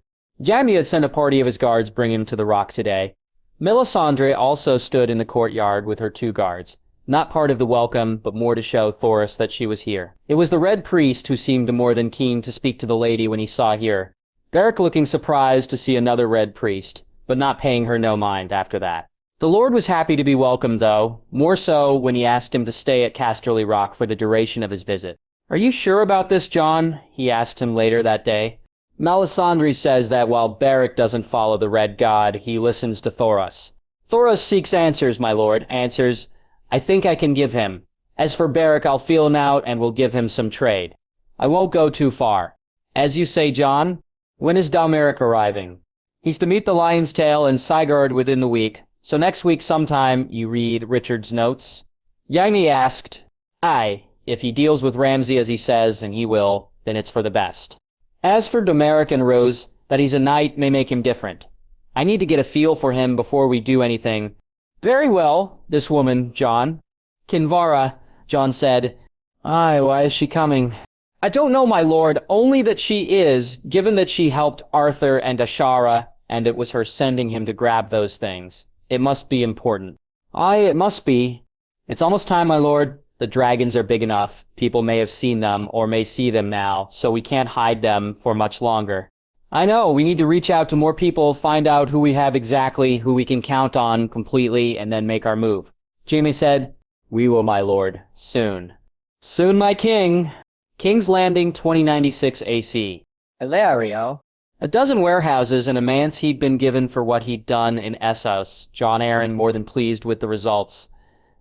Jaime had sent a party of his guards bring him to the rock today. Melisandre also stood in the courtyard with her 2 guards. Not part of the welcome, but more to show Thoros that she was here. It was the Red Priest who seemed more than keen to speak to the lady when he saw her. Beric looking surprised to see another Red Priest, but not paying her no mind after that. The Lord was happy to be welcomed, though, more so when he asked him to stay at Casterly Rock for the duration of his visit. Are you sure about this, Jon? He asked him later that day. Melisandre says that while Beric doesn't follow the Red God, he listens to Thoros. Thoros seeks answers, my lord, answers I think I can give him. As for Beric, I'll feel him out and will give him some trade. I won't go too far. As you say, Jon, when is Dalmeric arriving? He's to meet the Lion's Tail and Sigurd within the week, so next week sometime you read Richard's notes. Jaime asked, if he deals with Ramsay as he says, and he will, then it's for the best. As for Dalmeric and Rose, that he's a knight may make him different. I need to get a feel for him before we do anything. Very well, this woman, Jon. Kinvara, Jon said. Why is she coming? I don't know, my lord, only that she is, given that she helped Arthur and Ashara, and it was her sending him to grab those things. It must be important. It must be. It's almost time, my lord. The dragons are big enough. People may have seen them, or may see them now, so we can't hide them for much longer. I know, we need to reach out to more people, find out who we have exactly, who we can count on completely, and then make our move. Jaime said, We will, my lord. Soon. Soon, my king. King's Landing, 2096 AC. Hilario. A dozen warehouses and a manse he'd been given for what he'd done in Essos, Jon Arryn more than pleased with the results.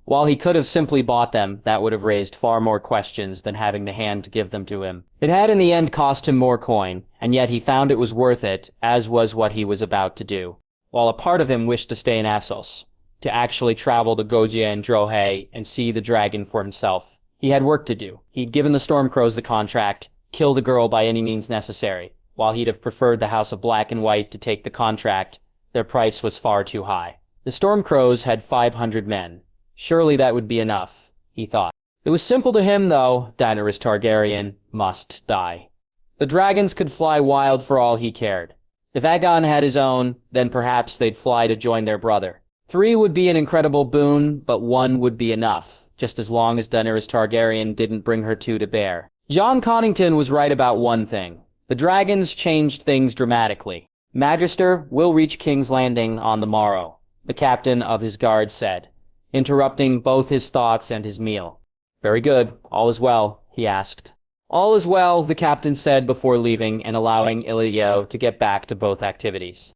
While he could have simply bought them, that would have raised far more questions than having the hand to give them to him. It had in the end cost him more coin, and yet he found it was worth it, as was what he was about to do. While a part of him wished to stay in Essos, to actually travel to Gojia and Drohe and see the dragon for himself. He had work to do. He'd given the Stormcrows the contract, kill the girl by any means necessary. While he'd have preferred the House of Black and White to take the contract, their price was far too high. The Stormcrows had 500 men. Surely that would be enough, he thought. It was simple to him, though. Daenerys Targaryen must die. The dragons could fly wild for all he cared. If Aegon had his own, then perhaps they'd fly to join their brother. 3 would be an incredible boon, but 1 would be enough, just as long as Daenerys Targaryen didn't bring her 2 to bear. Jon Connington was right about one thing. The dragons changed things dramatically. Magister will reach King's Landing on the morrow, the captain of his guard said, interrupting both his thoughts and his meal. Very good. All is well, he asked. All is well, the captain said before leaving and allowing Ilio to get back to both activities.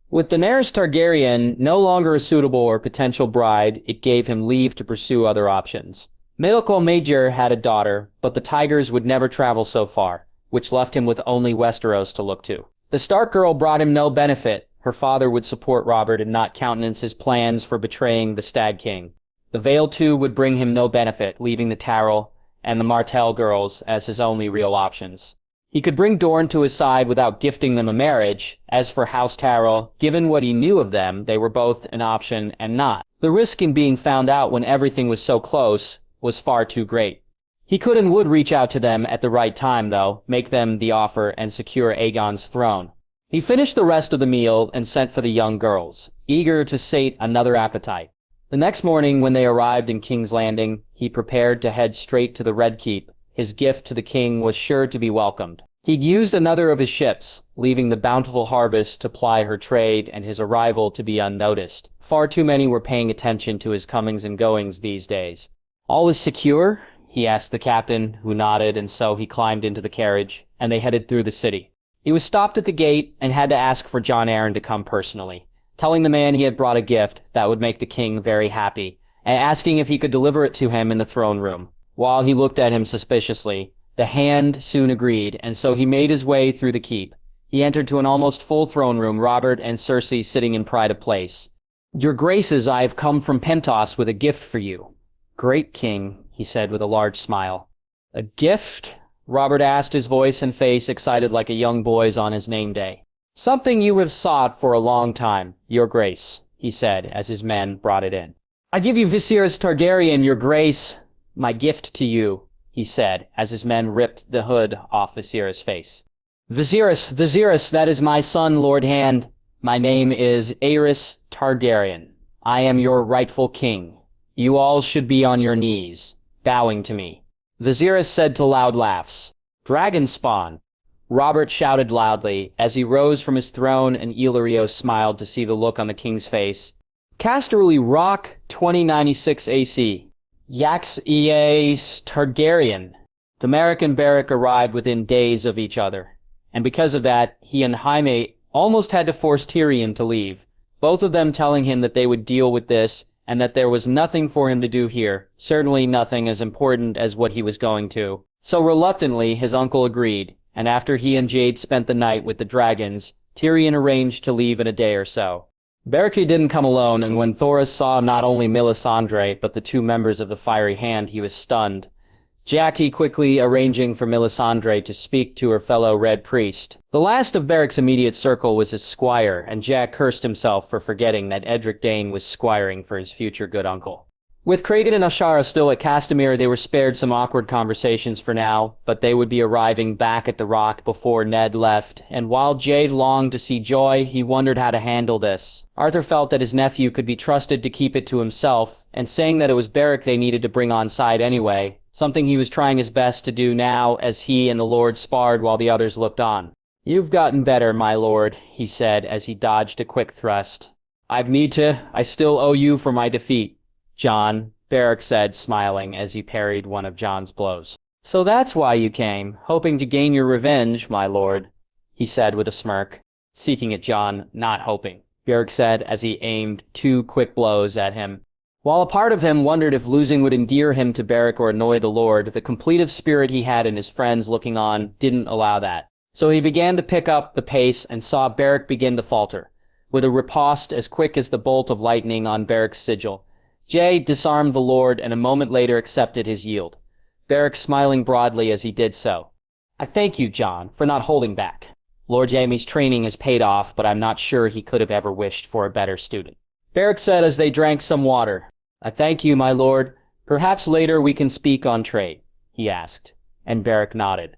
With Daenerys Targaryen no longer a suitable or potential bride, it gave him leave to pursue other options. Milko Major had a daughter, but the Tigers would never travel so far, which left him with only Westeros to look to. The Stark girl brought him no benefit. Her father would support Robert and not countenance his plans for betraying the Stag King. The Vale too would bring him no benefit, leaving the Tyrell and the Martell girls as his only real options. He could bring Dorne to his side without gifting them a marriage. As for House Tyrell, given what he knew of them, they were both an option and not. The risk in being found out when everything was so close was far too great. He could and would reach out to them at the right time, though, make them the offer and secure Aegon's throne. He finished the rest of the meal and sent for the young girls, eager to sate another appetite. The next morning, when they arrived in King's Landing, he prepared to head straight to the Red Keep. His gift to the king was sure to be welcomed. He'd used another of his ships, leaving the bountiful harvest to ply her trade and his arrival to be unnoticed. Far too many were paying attention to his comings and goings these days. All is secure? He asked the captain, who nodded, and so he climbed into the carriage, and they headed through the city. He was stopped at the gate and had to ask for Jon Arryn to come personally, telling the man he had brought a gift that would make the king very happy, and asking if he could deliver it to him in the throne room. While he looked at him suspiciously, The Hand soon agreed, and so he made his way through the keep. He entered to an almost full throne room, Robert and Cersei sitting in pride of place. "Your graces, I have come from Pentos with a gift for you." "Great king," he said with a large smile. "A gift?" Robert asked, his voice and face excited like a young boy's on his name day. "Something you have sought for a long time, your grace," he said as his men brought it in. "I give you Viserys Targaryen, your grace, my gift to you," he said as his men ripped the hood off Viserys' face. Viserys, that is my son, Lord Hand. My name is Aerys Targaryen. I am your rightful king. You all should be on your knees, bowing to me." Viserys said to loud laughs. "Dragon spawn." Robert shouted loudly as he rose from his throne, and Illyrio smiled to see the look on the king's face. Casterly Rock 2096 AC. Yax Aerys Targaryen. Demeric and Beric arrived within days of each other, and because of that, he and Jaime almost had to force Tyrion to leave, both of them telling him that they would deal with this and that there was nothing for him to do here, certainly nothing as important as what he was going to. So reluctantly, his uncle agreed, and after he and Jade spent the night with the dragons, Tyrion arranged to leave in a day or so. Beric didn't come alone, and when Thoros saw not only Melisandre but the two members of the Fiery Hand, he was stunned. Jackie quickly arranging for Melisandre to speak to her fellow Red Priest. The last of Beric's immediate circle was his squire, and Jack cursed himself for forgetting that Edric Dane was squiring for his future good uncle. With Cragen and Ashara still at Castamere, they were spared some awkward conversations for now, but they would be arriving back at the Rock before Ned left, and while Jade longed to see Joy, he wondered how to handle this. Arthur felt that his nephew could be trusted to keep it to himself, and saying that it was Beric they needed to bring on side anyway, something he was trying his best to do now as he and the Lord sparred while the others looked on. "You've gotten better, my lord," he said as he dodged a quick thrust. I still owe you for my defeat, Jon," Beric said, smiling as he parried one of Jon's blows. "So that's why you came, hoping to gain your revenge, my lord," he said with a smirk. "Seeking it, Jon, not hoping," Beric said as he aimed 2 quick blows at him. While a part of him wondered if losing would endear him to Beric or annoy the Lord, the completive spirit he had in his friends looking on didn't allow that. So he began to pick up the pace and saw Beric begin to falter, with a riposte as quick as the bolt of lightning on Beric's sigil. Jay disarmed the Lord and a moment later accepted his yield, Beric smiling broadly as he did so. "I thank you, Jon, for not holding back. Lord Jaime's training has paid off, but I'm not sure he could have ever wished for a better student," Beric said as they drank some water. "I thank you, my lord. Perhaps later we can speak on trade," he asked, and Beric nodded.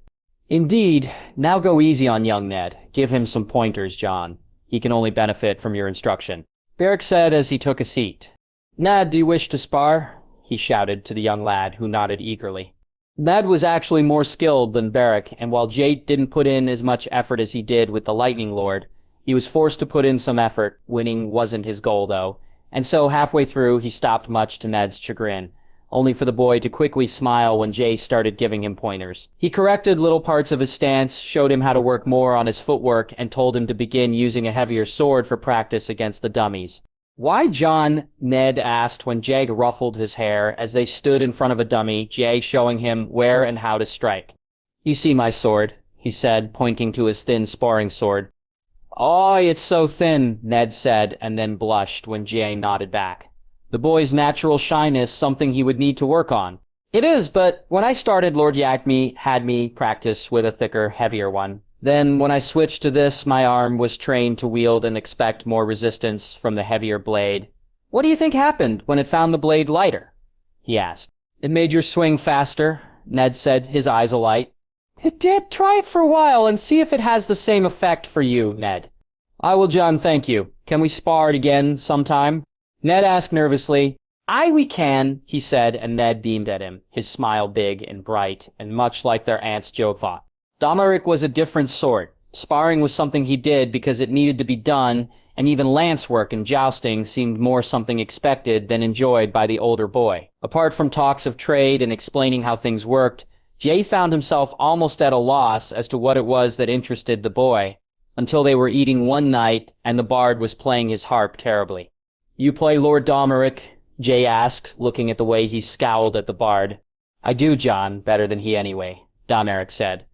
"Indeed. Now go easy on young Ned. Give him some pointers, Jon. He can only benefit from your instruction," Beric said as he took a seat. "Ned, do you wish to spar?" he shouted to the young lad, who nodded eagerly. Ned was actually more skilled than Beric, and while Jate didn't put in as much effort as he did with the Lightning Lord, he was forced to put in some effort. Winning wasn't his goal, though, and so halfway through he stopped, much to Ned's chagrin, only for the boy to quickly smile when Jay started giving him pointers. He corrected little parts of his stance, showed him how to work more on his footwork, and told him to begin using a heavier sword for practice against the dummies. "Why, Jon?" Ned asked when Jag ruffled his hair as they stood in front of a dummy, Jay showing him where and how to strike. "You see my sword," he said, pointing to his thin sparring sword. "Oh, it's so thin," Ned said, and then blushed when Jay nodded back. The boy's natural shyness, something he would need to work on. "It is, but when I started, Lord Yakme had me practice with a thicker, heavier one. Then, when I switched to this, my arm was trained to wield and expect more resistance from the heavier blade." "What do you think happened when it found the blade lighter?" he asked. "It made your swing faster," Ned said, his eyes alight. "It did. Try it for a while and see if it has the same effect for you, Ned." "I will, Jon, thank you. Can we spar it again sometime?" Ned asked nervously. "Aye, we can," he said, and Ned beamed at him, his smile big and bright, and much like their aunt's Jogva. Domeric was a different sort. Sparring was something he did because it needed to be done, and even lance work and jousting seemed more something expected than enjoyed by the older boy. Apart from talks of trade and explaining how things worked, Jay found himself almost at a loss as to what it was that interested the boy, until they were eating one night and the bard was playing his harp terribly. "You play Lord Domeric?" Jay asked, looking at the way he scowled at the bard. "I do, Jon, better than he anyway," Daenerys said.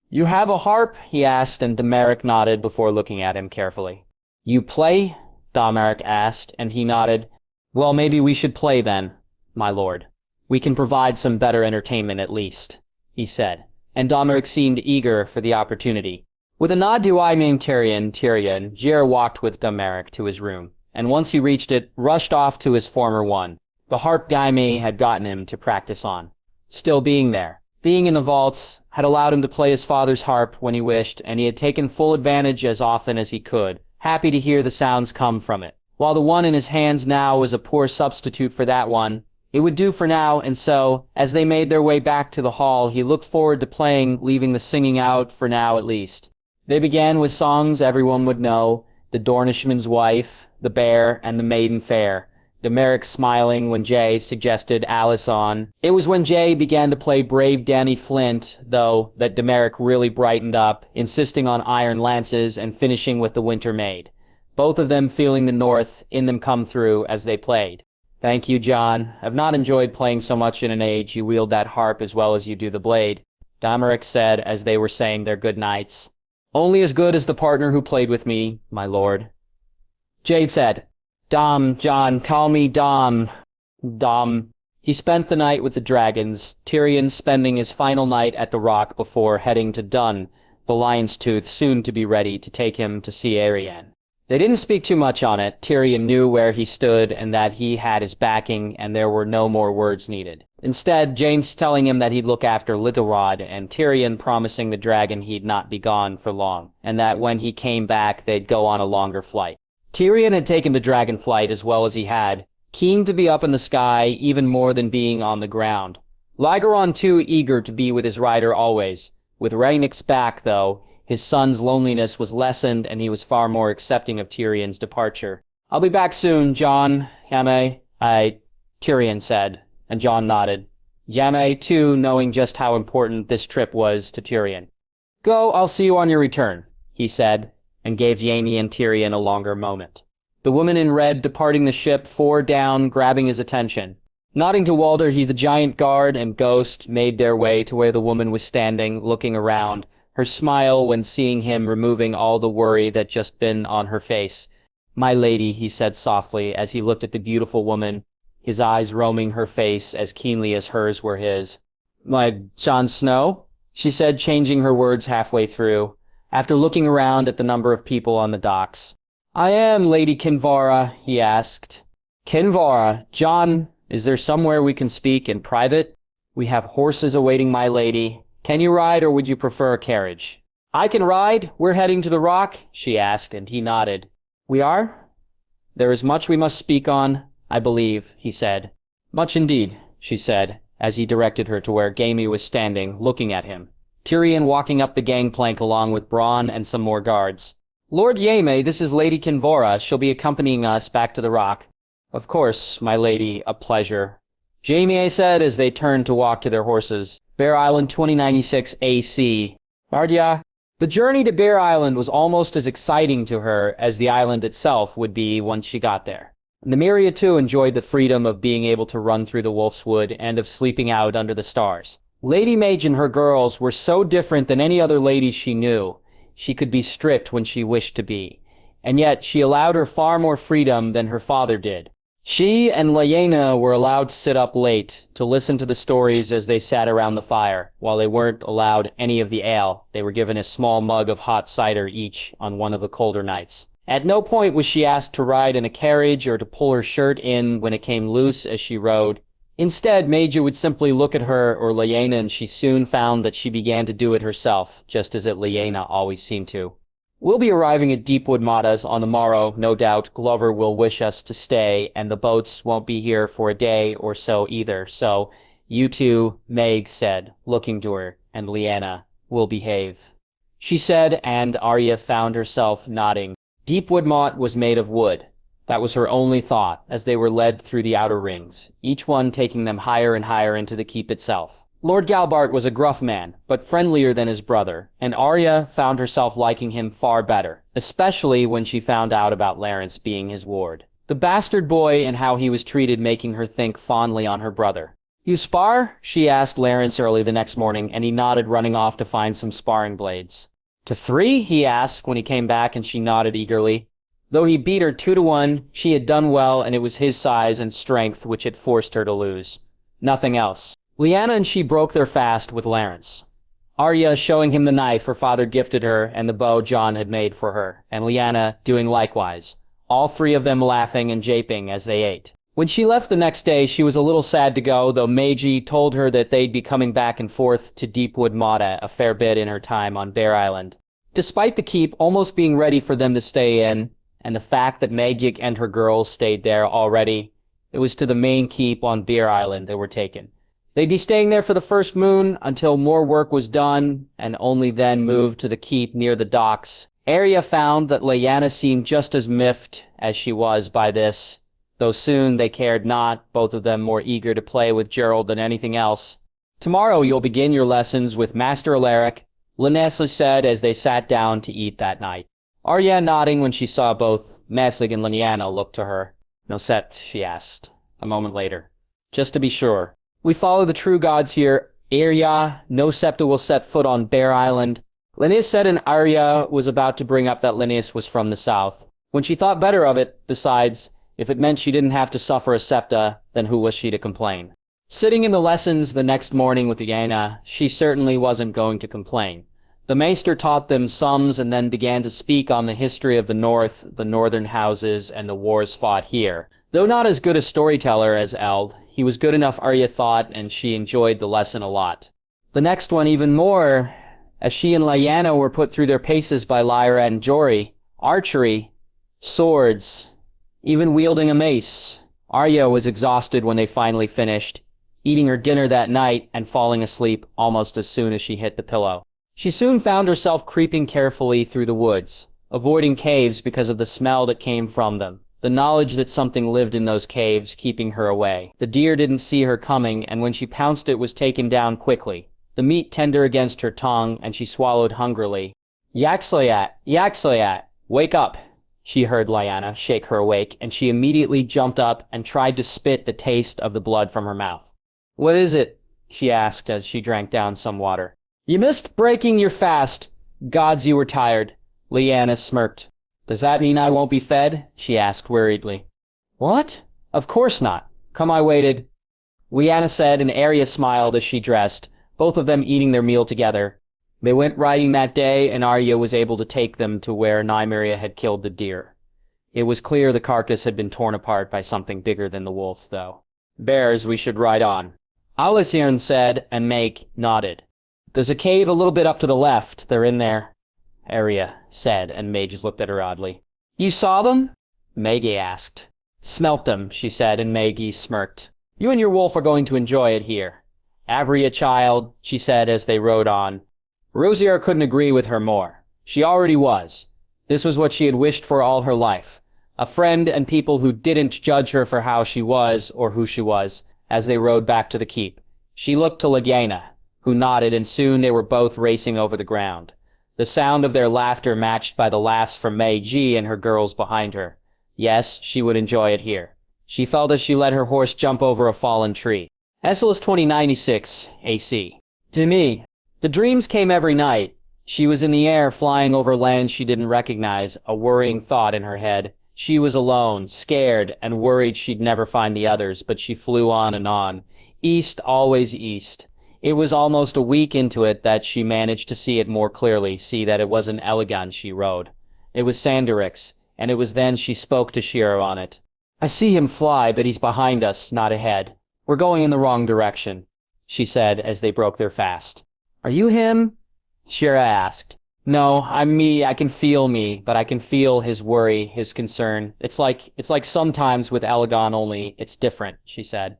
You have a harp? He asked, and Daenerys nodded before looking at him carefully. You play? Daenerys asked, and he nodded. Well, maybe we should play then, my lord. We can provide some better entertainment at least, he said, and Daenerys seemed eager for the opportunity. With a nod to Jaime and Tyrion walked with Daenerys to his room, and once he reached it, rushed off to his former one, the harp Jaime had gotten him to practice on. Still being there, being in the vaults, had allowed him to play his father's harp when he wished, and he had taken full advantage as often as he could, happy to hear the sounds come from it. While the one in his hands now was a poor substitute for that one, it would do for now, and so, as they made their way back to the hall, he looked forward to playing, leaving the singing out for now at least. They began with songs everyone would know, the Dornishman's Wife, the Bear, and the Maiden Fair. Daenerys smiling when Jay suggested Alice on. It was when Jay began to play Brave Danny Flint, though, that Daenerys really brightened up, insisting on Iron Lances and finishing with the Winter Maid. Both of them feeling the North in them come through as they played. Thank you, Jon. I've not enjoyed playing so much in an age you wield that harp as well as you do the blade, Daenerys said as they were saying their good nights. Only as good as the partner who played with me, my lord. Jade said, Dom, Jon, call me Dom. Dom. He spent the night with the dragons, Tyrion spending his final night at the Rock before heading to Dun, the Lion's Tooth, soon to be ready to take him to see Arianne. They didn't speak too much on it. Tyrion knew where he stood and that he had his backing, and there were no more words needed. Instead, James telling him that he'd look after Little Rod, and Tyrion promising the dragon he'd not be gone for long, and that when he came back they'd go on a longer flight. Tyrion had taken the dragon flight as well as he had, keen to be up in the sky even more than being on the ground. Rhaegar too eager to be with his rider always. With Rhaenyk's back, though, his son's loneliness was lessened and he was far more accepting of Tyrion's departure. I'll be back soon, Jon, Jaime, Tyrion said, and Jon nodded. Jaime, too, knowing just how important this trip was to Tyrion. Go, I'll see you on your return, he said, and gave Jaime and Tyrion a longer moment. The woman in red departing the ship, 4 down, grabbing his attention. Nodding to Walder, the giant guard and Ghost made their way to where the woman was standing, looking around, her smile when seeing him removing all the worry that just been on her face. My lady, he said softly as he looked at the beautiful woman, his eyes roaming her face as keenly as hers were his. My Jon Snow? She said, changing her words halfway through, after looking around at the number of people on the docks. I am Lady Kinvara, he asked. Kinvara, Jon, is there somewhere we can speak in private? We have horses awaiting my lady. Can you ride, or would you prefer a carriage? I can ride. We're heading to the Rock, she asked, and he nodded. We are? There is much we must speak on, I believe, he said. Much indeed, she said, as he directed her to where Jaime was standing, looking at him. Tyrion walking up the gangplank along with Bronn and some more guards. Lord Jaime, this is Lady Kinvara. She'll be accompanying us back to the Rock. Of course, my lady, a pleasure. Jaime said as they turned to walk to their horses. Bear Island 2096 AC. Mardia. The journey to Bear Island was almost as exciting to her as the island itself would be once she got there. Nymeria too enjoyed the freedom of being able to run through the Wolf's Wood and of sleeping out under the stars. Lady Mage and her girls were so different than any other ladies she knew. She could be strict when she wished to be, and yet she allowed her far more freedom than her father did. She and Lyanna were allowed to sit up late to listen to the stories as they sat around the fire. While they weren't allowed any of the ale, they were given a small mug of hot cider each on one of the colder nights. At no point was she asked to ride in a carriage or to pull her shirt in when it came loose as she rode. Instead, Major would simply look at her or Lyanna, and she soon found that she began to do it herself, just as Lyanna always seemed to. We'll be arriving at Deepwood Matas on the morrow, no doubt. Glover will wish us to stay, and the boats won't be here for a day or so either, so you two, Meg said, looking to her, and Lyanna, will behave. She said, and Arya found herself nodding. Deepwood Mott was made of wood. That was her only thought, as they were led through the outer rings, each one taking them higher and higher into the keep itself. Lord Galbart was a gruff man, but friendlier than his brother, and Arya found herself liking him far better, especially when she found out about Lawrence being his ward. The bastard boy and how he was treated making her think fondly on her brother. You spar? She asked Lawrence early the next morning, and he nodded, running off to find some sparring blades. To 3? He asked when he came back, and she nodded eagerly. Though he beat her 2-1, she had done well, and it was his size and strength which had forced her to lose. Nothing else. Lyanna and she broke their fast with Lawrence. Arya showing him the knife her father gifted her and the bow Jon had made for her, and Lyanna doing likewise, all 3 of them laughing and japing as they ate. When she left the next day, she was a little sad to go, though Meiji told her that they'd be coming back and forth to Deepwood Motta a fair bit in her time on Bear Island. Despite the keep almost being ready for them to stay in, and the fact that Magyar and her girls stayed there already, it was to the main keep on Bear Island they were taken. They'd be staying there for the first moon until more work was done, and only then moved to the keep near the docks. Arya found that Lyanna seemed just as miffed as she was by this, though soon they cared not, both of them more eager to play with Gerald than anything else. Tomorrow you'll begin your lessons with Master Alaric, Lyanna said as they sat down to eat that night. Arya nodding when she saw both Maslig and Lyanna look to her. No set, she asked, a moment later. Just to be sure. We follow the true gods here. Arya, no septa will set foot on Bear Island. Lynnis said, and Arya was about to bring up that Lynnis was from the south. When she thought better of it, besides, if it meant she didn't have to suffer a septa, then who was she to complain? Sitting in the lessons the next morning with Lyanna, she certainly wasn't going to complain. The maester taught them sums and then began to speak on the history of the north, the northern houses, and the wars fought here. Though not as good a storyteller as Eld, he was good enough, Arya thought, and she enjoyed the lesson a lot. The next one even more, as she and Lyanna were put through their paces by Lyra and Jory. Archery, swords, even wielding a mace. Arya was exhausted when they finally finished, eating her dinner that night and falling asleep almost as soon as she hit the pillow. She soon found herself creeping carefully through the woods, avoiding caves because of the smell that came from them. The knowledge that something lived in those caves keeping her away. The deer didn't see her coming, and when she pounced it was taken down quickly. The meat tender against her tongue, and she swallowed hungrily. Yaxlayat, wake up, she heard Lyanna shake her awake, and she immediately jumped up and tried to spit the taste of the blood from her mouth. What is it? She asked as she drank down some water. You missed breaking your fast. Gods, you were tired. Lyanna smirked. Does that mean I won't be fed? She asked worriedly. What? Of course not. Come, I waited. Lyanna said, and Arya smiled as she dressed, both of them eating their meal together. They went riding that day, and Arya was able to take them to where Nymeria had killed the deer. It was clear the carcass had been torn apart by something bigger than the wolf, though. Bears, we should ride on. Alician said, and Meg nodded. There's a cave a little bit up to the left. They're in there. Arya said, and Mage looked at her oddly. You saw them? Maggie asked. Smelt them, she said, and Maggie smirked. You and your wolf are going to enjoy it here. Avria, child, she said as they rode on. Rosier couldn't agree with her more. She already was. This was what she had wished for all her life. A friend and people who didn't judge her for how she was or who she was, as they rode back to the keep. She looked to Lyanna, who nodded, and soon they were both racing over the ground. The sound of their laughter matched by the laughs from Mei Ji and her girls behind her. Yes, she would enjoy it here. She felt as she let her horse jump over a fallen tree. Esselis 2096, AC. To me, the dreams came every night. She was in the air, flying over land she didn't recognize, a worrying thought in her head. She was alone, scared, and worried she'd never find the others, but she flew on and on. East, always east. It was almost a week into it that she managed to see it more clearly, see that it wasn't Elegon she rode. It was Sanderix, and it was then she spoke to Shiro on it. I see him fly, but he's behind us, not ahead. We're going in the wrong direction, she said as they broke their fast. Are you him? Shira asked. No, I'm me. I can feel me, but I can feel his worry, his concern. It's like sometimes with Elegon, only it's different, she said.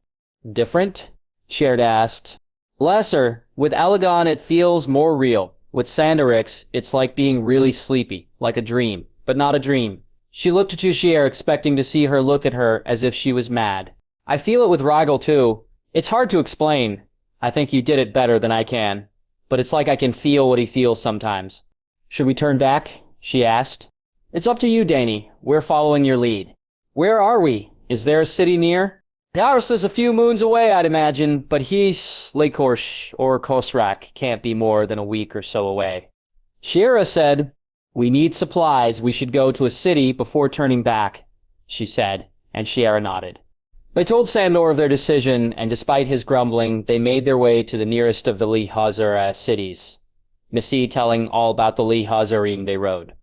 Different? Shira asked. Lesser. With Elegon, it feels more real. With Sanderix, it's like being really sleepy, like a dream, but not a dream. She looked at Tushier, expecting to see her look at her as if she was mad. I feel it with Rhaegar, too. It's hard to explain. I think you did it better than I can. But it's like I can feel what he feels sometimes. Should we turn back? She asked. It's up to you, Dany. We're following your lead. Where are we? Is there a city near? Daenerys is a few moons away, I'd imagine, but he's Lakorsh or Khosrak can't be more than a week or so away. Shiera said, "We need supplies. We should go to a city before turning back," she said, and Shiera nodded. They told Sandor of their decision, and despite his grumbling, they made their way to the nearest of the Lee Hazara cities, Missy telling all about the Lee Hazarim they rode.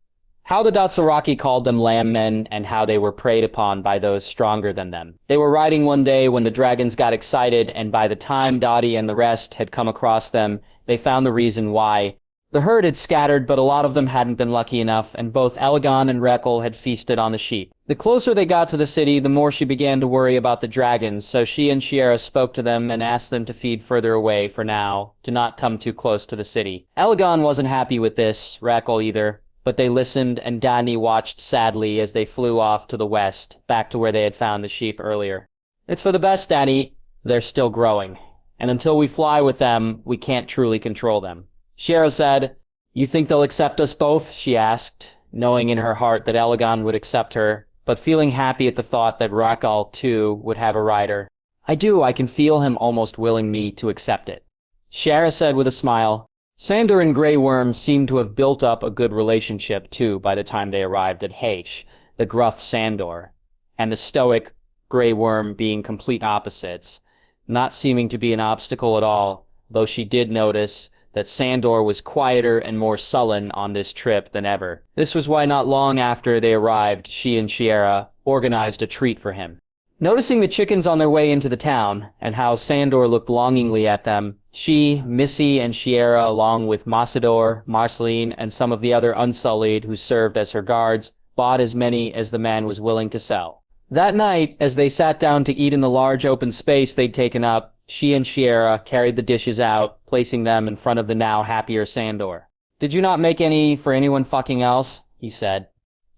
How the Dothraki called them lamb men, and how they were preyed upon by those stronger than them. They were riding one day when the dragons got excited, and by the time Dottie and the rest had come across them, they found the reason why. The herd had scattered, but a lot of them hadn't been lucky enough, and both Elegon and Rekel had feasted on the sheep. The closer they got to the city, the more she began to worry about the dragons, so she and Shiera spoke to them and asked them to feed further away for now, to not come too close to the city. Elegon wasn't happy with this, Rekel either, but they listened, and Dany watched sadly as they flew off to the west, back to where they had found the sheep earlier. "It's for the best, Dany. They're still growing, and until we fly with them, we can't truly control them." Shiera said, "You think they'll accept us both?" she asked, knowing in her heart that Elegon would accept her, but feeling happy at the thought that Rakhal, too, would have a rider. "I do. I can feel him almost willing me to accept it." Shiera said with a smile. Sandor and Grey Worm seemed to have built up a good relationship, too, by the time they arrived at Haish, the gruff Sandor, and the stoic Grey Worm being complete opposites, not seeming to be an obstacle at all, though she did notice that Sandor was quieter and more sullen on this trip than ever. This was why not long after they arrived, she and Shiera organized a treat for him. Noticing the chickens on their way into the town, and how Sandor looked longingly at them, she, Missy, and Shiera, along with Massador, Marceline, and some of the other Unsullied who served as her guards, bought as many as the man was willing to sell. That night, as they sat down to eat in the large open space they'd taken up, she and Shiera carried the dishes out, placing them in front of the now happier Sandor. "Did you not make any for anyone fucking else?" he said.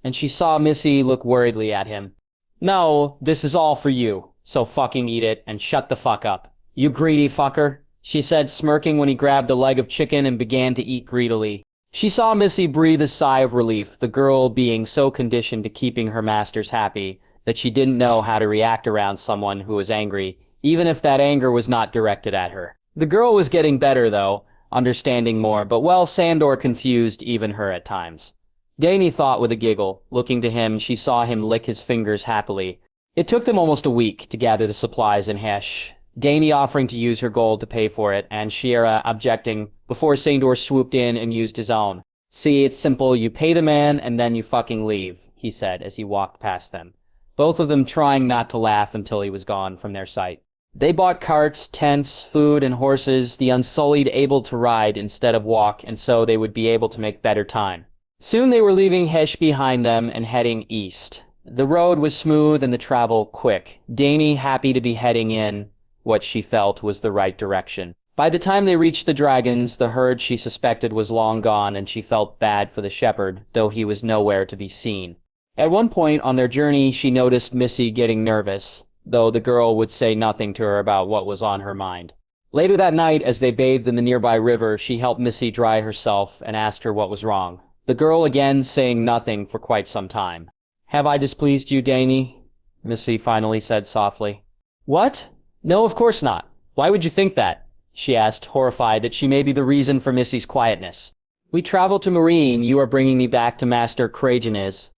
And she saw Missy look worriedly at him. "No, this is all for you, so fucking eat it and shut the fuck up. You greedy fucker," she said, smirking when he grabbed a leg of chicken and began to eat greedily. She saw Missy breathe a sigh of relief, the girl being so conditioned to keeping her masters happy that she didn't know how to react around someone who was angry, even if that anger was not directed at her. The girl was getting better, though, understanding more, but well, Sandor confused even her at times. Dany thought with a giggle. Looking to him, she saw him lick his fingers happily. It took them almost a week to gather the supplies in Hesh, Dany offering to use her gold to pay for it, and Shiera objecting, before Sandor swooped in and used his own. "See, it's simple. You pay the man, and then you fucking leave," he said as he walked past them, both of them trying not to laugh until he was gone from their sight. They bought carts, tents, food, and horses, the Unsullied able to ride instead of walk, and so they would be able to make better time. Soon they were leaving Hesh behind them and heading east. The road was smooth and the travel quick, Dany happy to be heading in what she felt was the right direction. By the time they reached the dragons, the herd she suspected was long gone, and she felt bad for the shepherd, though he was nowhere to be seen. At one point on their journey, she noticed Missy getting nervous, though the girl would say nothing to her about what was on her mind. Later that night, as they bathed in the nearby river, she helped Missy dry herself and asked her what was wrong. The girl again saying nothing for quite some time. "Have I displeased you, Dany?" Missy finally said softly. "What? No, of course not. Why would you think that?" she asked, horrified that she may be the reason for Missy's quietness. "We travel to Marine. You are bringing me back to Master Kragenis,"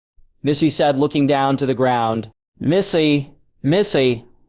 Missy said, looking down to the ground. Missy,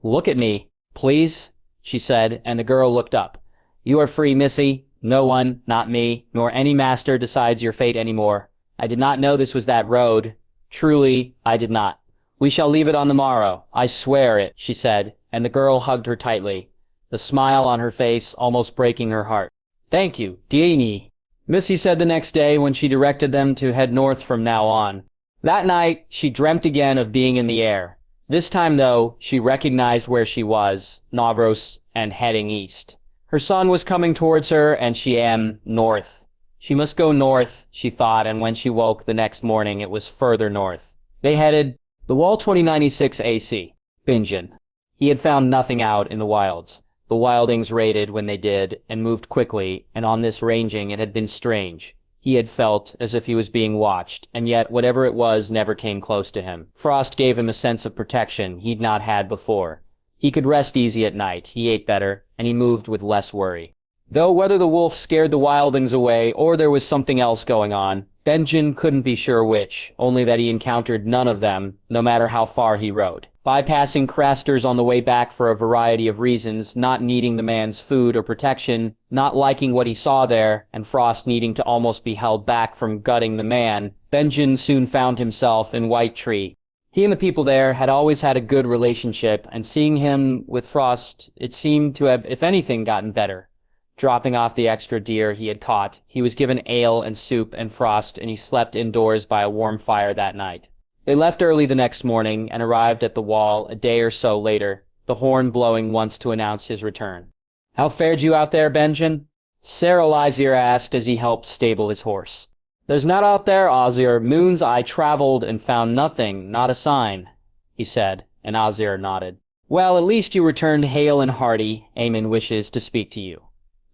look at me, please," she said, and the girl looked up. "You are free, Missy. No one, not me, nor any master decides your fate anymore. I did not know this was that road. Truly, I did not. We shall leave it on the morrow. I swear it," she said, and the girl hugged her tightly, the smile on her face almost breaking her heart. "Thank you, Dany," Missy said the next day when she directed them to head north from now on. That night, she dreamt again of being in the air. This time, though, she recognized where she was, Navros, and heading east. Her son was coming towards her, and she north. She must go north, she thought, and when she woke the next morning, it was further north. They headed the Wall 2096 AC, Bingen. He had found nothing out in the wilds. The wildings raided when they did, and moved quickly, and on this ranging it had been strange. He had felt as if he was being watched, and yet whatever it was never came close to him. Frost gave him a sense of protection he'd not had before. He could rest easy at night, he ate better, and he moved with less worry. Though whether the wolf scared the wildlings away or there was something else going on, Benjen couldn't be sure which, only that he encountered none of them, no matter how far he rode. Bypassing Craster's on the way back for a variety of reasons, not needing the man's food or protection, not liking what he saw there, and Frost needing to almost be held back from gutting the man, Benjen soon found himself in White Tree. He and the people there had always had a good relationship, and seeing him with Frost, it seemed to have, if anything, gotten better. Dropping off the extra deer he had caught, he was given ale and soup and Frost, and he slept indoors by a warm fire that night. They left early the next morning and arrived at the wall a day or so later, the horn blowing once to announce his return. "How fared you out there, Benjen?" Ser Alizir asked as he helped stable his horse. "There's not out there, Ozir. Moons I traveled and found nothing, not a sign," he said, and Ozir nodded. "Well, at least you returned hale and hearty. Aemon wishes to speak to you."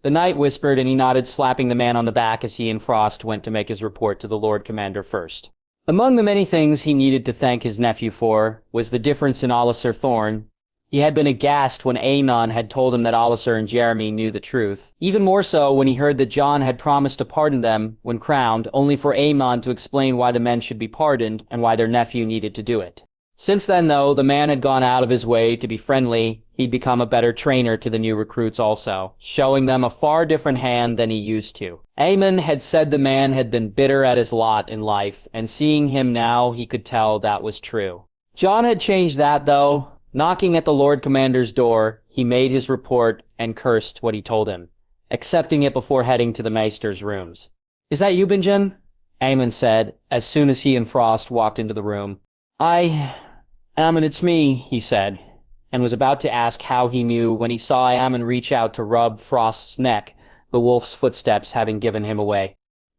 The knight whispered, and he nodded, slapping the man on the back as he and Frost went to make his report to the Lord Commander first. Among the many things he needed to thank his nephew for was the difference in Olisar Thorne. He had been aghast when Aenon had told him that Olisar and Jeremy knew the truth. Even more so when he heard that Jon had promised to pardon them when crowned, only for Aemon to explain why the men should be pardoned and why their nephew needed to do it. Since then, though, the man had gone out of his way to be friendly. He'd become a better trainer to the new recruits also, showing them a far different hand than he used to. Aemon had said the man had been bitter at his lot in life, and seeing him now, he could tell that was true. Jon had changed that, though. Knocking at the Lord Commander's door, he made his report and cursed what he told him, accepting it before heading to the Maester's rooms. "Is that you, Benjen?" Aemon said, as soon as he and Frost walked into the room. Aemon, it's me," he said, and was about to ask how he knew when he saw Aemon reach out to rub Frost's neck, the wolf's footsteps having given him away.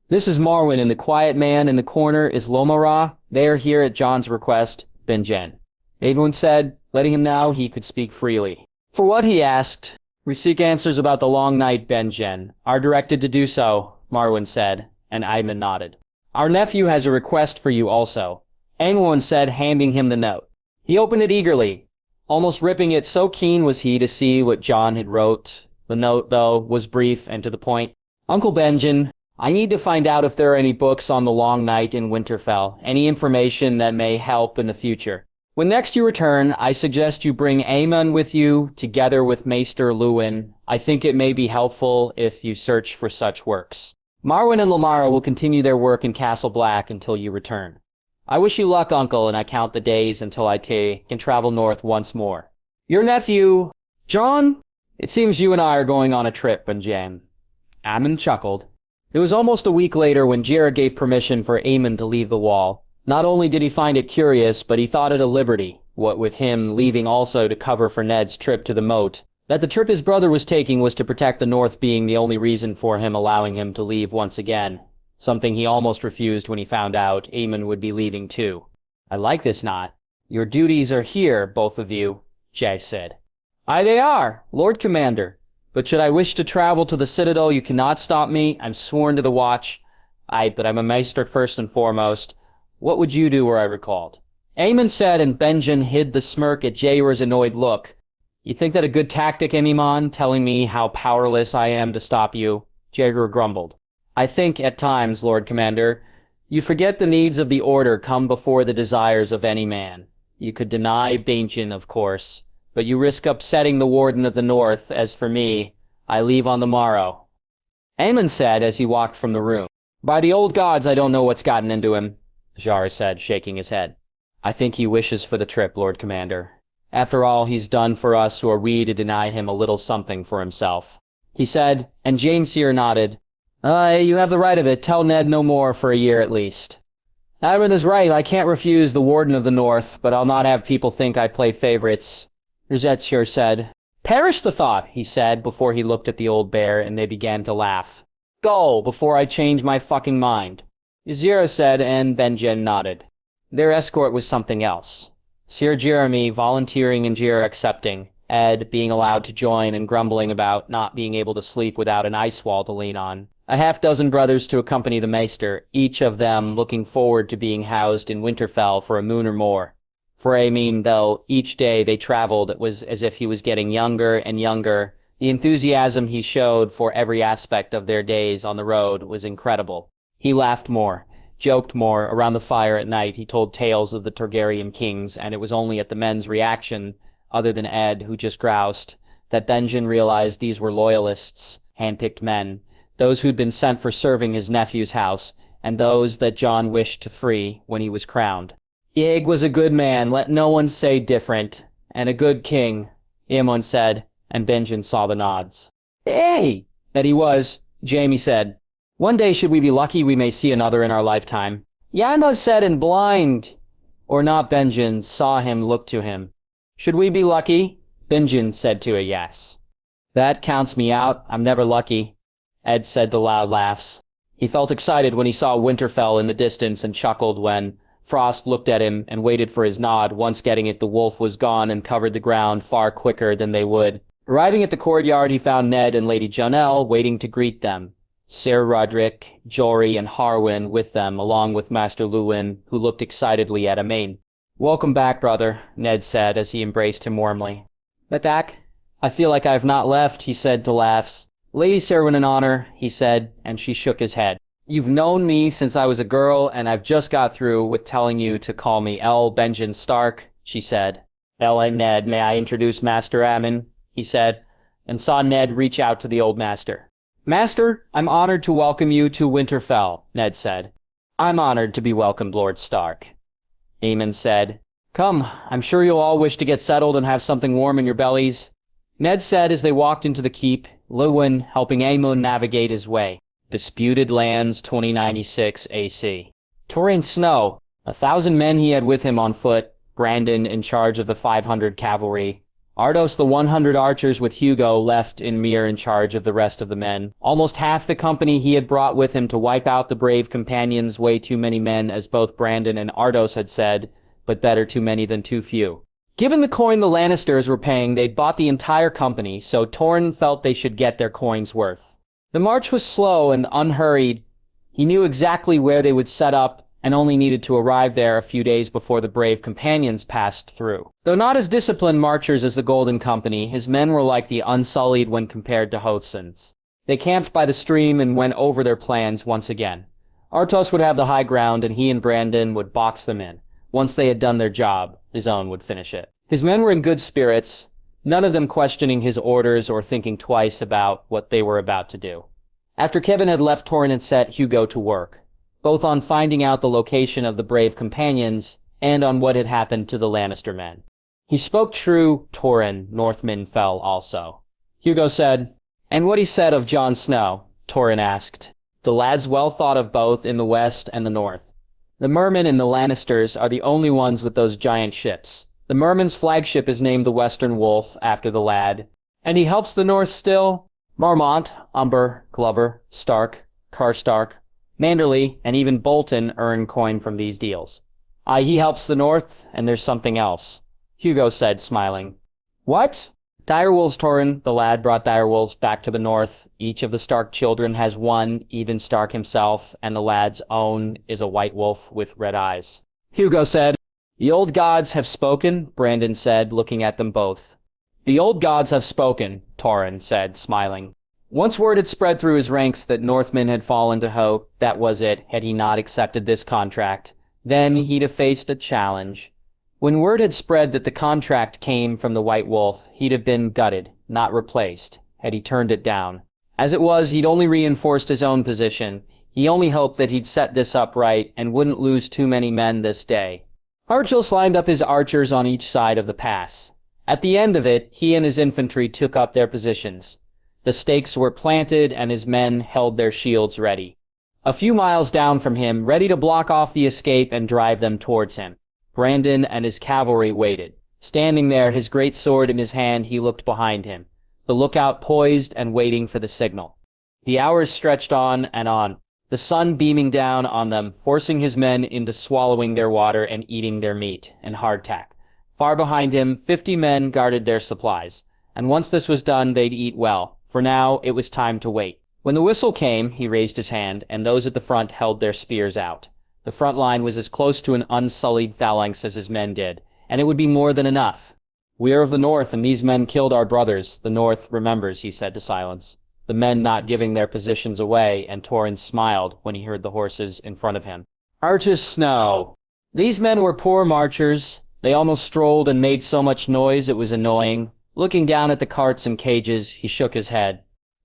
"This is Marwyn, and the quiet man in the corner is Lomara. They are here at Jon's request, Benjen," Aemon said, letting him know he could speak freely. "For what?" he asked. "We seek answers about the long night, Benjen. Are directed to do so," Marwyn said, and Aemon nodded. "Our nephew has a request for you also," Aemon said, handing him the note. He opened it eagerly, almost ripping it, so keen was he to see what Jon had wrote. The note, though, was brief and to the point. "Uncle Benjen, I need to find out if there are any books on the long night in Winterfell, any information that may help in the future. When next you return, I suggest you bring Aemon with you, together with Maester Luwin. I think it may be helpful if you search for such works. Marwyn and Lomara will continue their work in Castle Black until you return. I wish you luck, Uncle, and I count the days until I can travel north once more. Your nephew, Jon? It seems you and I are going on a trip, Benjen." Aemon chuckled. It was almost a week later when Jira gave permission for Aemon to leave the wall. Not only did he find it curious, but he thought it a liberty, what with him leaving also to cover for Ned's trip to the moat. That the trip his brother was taking was to protect the North being the only reason for him allowing him to leave once again. Something he almost refused when he found out Aemon would be leaving too. "I like this knot. Your duties are here, both of you," Jay said. "Aye, they are, Lord Commander. But should I wish to travel to the Citadel, you cannot stop me. I'm sworn to the Watch. Aye, but I'm a Maester first and foremost. What would you do were I recalled?" Aemon said, and Benjen hid the smirk at Jair's annoyed look. "You think that a good tactic, Aemon, telling me how powerless I am to stop you?" Jair grumbled. "I think, at times, Lord Commander, you forget the needs of the Order come before the desires of any man. You could deny Benjen, of course, but you risk upsetting the Warden of the North. As for me, I leave on the morrow," Aemon said as he walked from the room. "By the old gods, I don't know what's gotten into him," Jair said, shaking his head. "I think he wishes for the trip, Lord Commander. After all he's done for us, who are we to deny him a little something for himself?" he said, and James here nodded. You have the right of it. Tell Ned no more for a year at least." "Aemon is right. I can't refuse the Warden of the North, but I'll not have people think I play favorites," Rizzetshir said. "Perish the thought," he said, before he looked at the old bear, and they began to laugh. "Go, before I change my fucking mind," Ysera said, and Benjen nodded. Their escort was something else. Sir Jeremy volunteering and Jira accepting, Ed being allowed to join and grumbling about not being able to sleep without an ice wall to lean on. A half-dozen brothers to accompany the Maester, each of them looking forward to being housed in Winterfell for a moon or more. For Amin, though, each day they traveled, it was as if he was getting younger and younger. The enthusiasm he showed for every aspect of their days on the road was incredible. He laughed more, joked more. Around the fire at night, he told tales of the Targaryen kings, and it was only at the men's reaction, other than Ed, who just groused, that Benjen realized these were loyalists, handpicked men, those who'd been sent for serving his nephew's house, and those that Jon wished to free when he was crowned. Ygg was a good man, let no one say different, and a good king, Aemon said, and Benjen saw the nods. Hey! That he was, Jaime said. One day should we be lucky we may see another in our lifetime. Yanda said, and blind, or not. Benjen saw him look to him. Should we be lucky? Benjen said to a yes. That counts me out, I'm never lucky, Ed said to loud laughs. He felt excited when he saw Winterfell in the distance and chuckled when Frost looked at him and waited for his nod. Once getting it, the wolf was gone and covered the ground far quicker than they would. Arriving at the courtyard, he found Ned and Lady Jonelle waiting to greet them. Ser Roderick, Jory, and Harwin with them, along with Master Luwin, who looked excitedly at Amain. Welcome back, brother, Ned said as he embraced him warmly. Back? I feel like I've not left, he said to laughs. Lady Serwyn an honor, he said, and she shook his head. You've known me since I was a girl, and I've just got through with telling you to call me L. Benjen Stark, she said. L and Ned, may I introduce Master Aemon? He said, and saw Ned reach out to the old master. Master, I'm honored to welcome you to Winterfell, Ned said. I'm honored to be welcomed, Lord Stark. Aemon said, Come, I'm sure you'll all wish to get settled and have something warm in your bellies. Ned said as they walked into the keep, Luwin helping Aemon navigate his way. Disputed Lands 2096 AC. Torrent Snow, 1,000 men he had with him on foot, Brandon in charge of the 500 cavalry. Ardos the 100 archers with Hugo left in Myr in charge of the rest of the men. Almost half the company he had brought with him to wipe out the brave companions. Way too many men, as both Brandon and Ardos had said, but better too many than too few. Given the coin the Lannisters were paying, they'd bought the entire company, so Torrhen felt they should get their coin's worth. The march was slow and unhurried. He knew exactly where they would set up and only needed to arrive there a few days before the brave companions passed through. Though not as disciplined marchers as the Golden Company, his men were like the Unsullied when compared to Hoatson's. They camped by the stream and went over their plans once again. Artos would have the high ground and he and Brandon would box them in. Once they had done their job, his own would finish it. His men were in good spirits, none of them questioning his orders or thinking twice about what they were about to do. After Kevin had left, Torrhen had set Hugo to work, both on finding out the location of the brave companions and on what had happened to the Lannister men. He spoke true, Torrhen, Northman fell also. Hugo said, And what he said of Jon Snow? Torrhen asked. The lad's well thought of both in the west and the north. The mermen and the Lannisters are the only ones with those giant ships. The mermen's flagship is named the Western Wolf after the lad, and he helps the north still. Marmont, Umber, Glover, Stark, Karstark, Manderley, and even Bolton earn coin from these deals. He helps the north, and there's something else, Hugo said, smiling. What? Direwolves, Torrhen. The lad brought direwolves back to the north. Each of the Stark children has one, even Stark himself, and the lad's own is a white wolf with red eyes. Hugo said, The old gods have spoken, Brandon said, looking at them both. The old gods have spoken, Torrhen said, smiling. Once word had spread through his ranks that Northmen had fallen to hope, that was it, had he not accepted this contract. Then he'd have faced a challenge. When word had spread that the contract came from the White Wolf, he'd have been gutted, not replaced, had he turned it down. As it was, he'd only reinforced his own position. He only hoped that he'd set this up right and wouldn't lose too many men this day. Archils lined up his archers on each side of the pass. At the end of it, he and his infantry took up their positions. The stakes were planted and his men held their shields ready. A few miles down from him, ready to block off the escape and drive them towards him, Brandon and his cavalry waited. Standing there, his great sword in his hand, he looked behind him, the lookout poised and waiting for the signal. The hours stretched on and on, the sun beaming down on them, forcing his men into swallowing their water and eating their meat and hardtack. Far behind him, 50 men guarded their supplies, and once this was done, they'd eat well. For now, it was time to wait. When the whistle came, he raised his hand, and those at the front held their spears out. The front line was as close to an unsullied phalanx as his men did, and it would be more than enough. We are of the North, and these men killed our brothers. The North remembers, he said to silence, the men not giving their positions away, and Torrhen smiled when he heard the horses in front of him. Artus Snow. These men were poor marchers. They almost strolled and made so much noise it was annoying. Looking down at the carts and cages, he shook his head.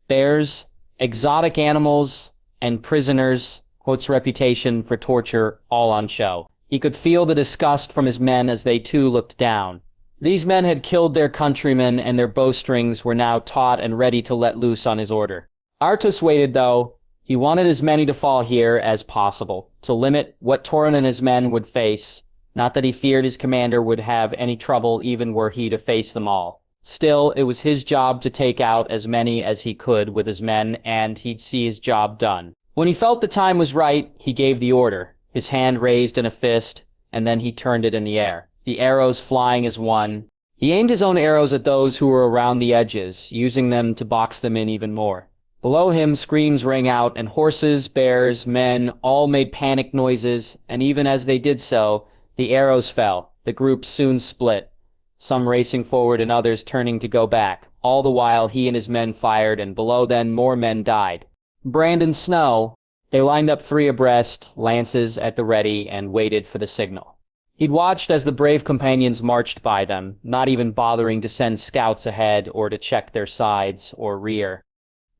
Bears, exotic animals, and prisoners, Hote's reputation for torture, all on show. He could feel the disgust from his men as they too looked down. These men had killed their countrymen, and their bowstrings were now taut and ready to let loose on his order. Artus waited, though. He wanted as many to fall here as possible, to limit what Torrhen and his men would face. Not that he feared his commander would have any trouble even were he to face them all. Still, it was his job to take out as many as he could with his men, and he'd see his job done. When he felt the time was right, he gave the order, his hand raised in a fist, and then he turned it in the air, the arrows flying as one. He aimed his own arrows at those who were around the edges, using them to box them in even more. Below him, screams rang out, and horses, bears, men, all made panic noises, and even as they did so, the arrows fell. The group soon split, some racing forward and others turning to go back. All the while he and his men fired, and below them more men died. Brandon Snow. They lined up 3 abreast, lances at the ready, and waited for the signal. He'd watched as the brave companions marched by them, not even bothering to send scouts ahead or to check their sides or rear.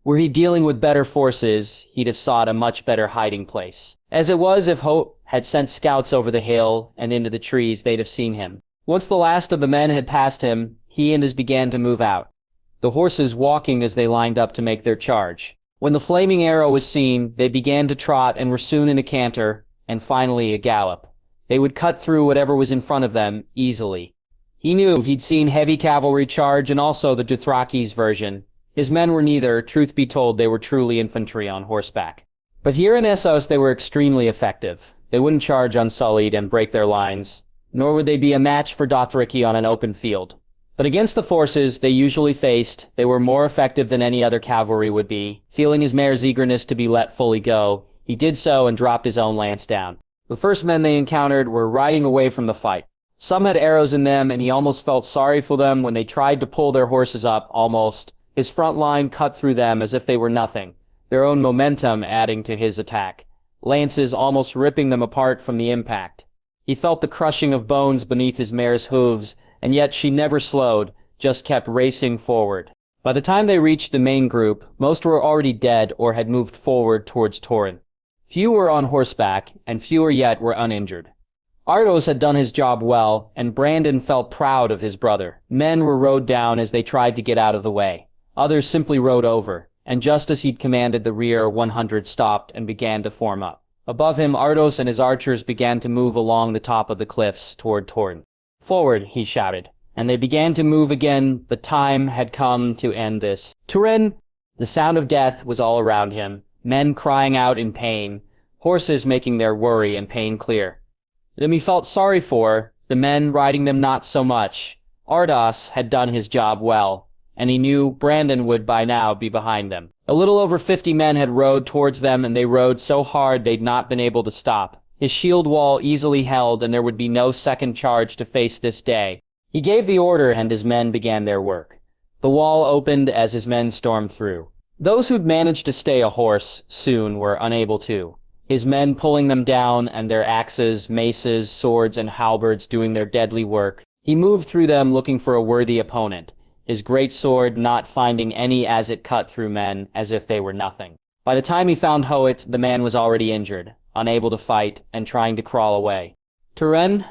Were he dealing with better forces, he'd have sought a much better hiding place. As it was, if Hope had sent scouts over the hill and into the trees, they'd have seen him. Once the last of the men had passed him, he and his began to move out, the horses walking as they lined up to make their charge. When the flaming arrow was seen, they began to trot and were soon in a canter, and finally a gallop. They would cut through whatever was in front of them easily. He knew he'd seen heavy cavalry charge and also the Dothraki's version. His men were neither. Truth be told, they were truly infantry on horseback. But here in Essos they were extremely effective. They wouldn't charge unsullied and break their lines, nor would they be a match for Dothraki on an open field. But against the forces they usually faced, they were more effective than any other cavalry would be. Feeling his mare's eagerness to be let fully go, he did so and dropped his own lance down. The first men they encountered were riding away from the fight. Some had arrows in them, and he almost felt sorry for them when they tried to pull their horses up, almost. His front line cut through them as if they were nothing, their own momentum adding to his attack, lances almost ripping them apart from the impact. He felt the crushing of bones beneath his mare's hooves, and yet she never slowed, just kept racing forward. By the time they reached the main group, most were already dead or had moved forward towards Torrhen. Few were on horseback, and fewer yet were uninjured. Artos had done his job well, and Brandon felt proud of his brother. Men were rode down as they tried to get out of the way. Others simply rode over, and just as he'd commanded, the rear 100 stopped and began to form up. Above him, Artos and his archers began to move along the top of the cliffs toward Torrhen. "Forward," he shouted, and they began to move again. The time had come to end this. Torrhen! The sound of death was all around him, men crying out in pain, horses making their worry and pain clear. Them he felt sorry for, the men riding them not so much. Artos had done his job well, and he knew Brandon would by now be behind them. A little over 50 men had rode towards them, and they rode so hard they'd not been able to stop. His shield wall easily held, and there would be no second charge to face this day. He gave the order, and his men began their work. The wall opened as his men stormed through. Those who'd managed to stay a horse soon were unable to, his men pulling them down, and their axes, maces, swords, and halberds doing their deadly work. He moved through them looking for a worthy opponent, his great sword not finding any as it cut through men, as if they were nothing. By the time he found Hoet, the man was already injured, unable to fight, and trying to crawl away. "Torrhen?"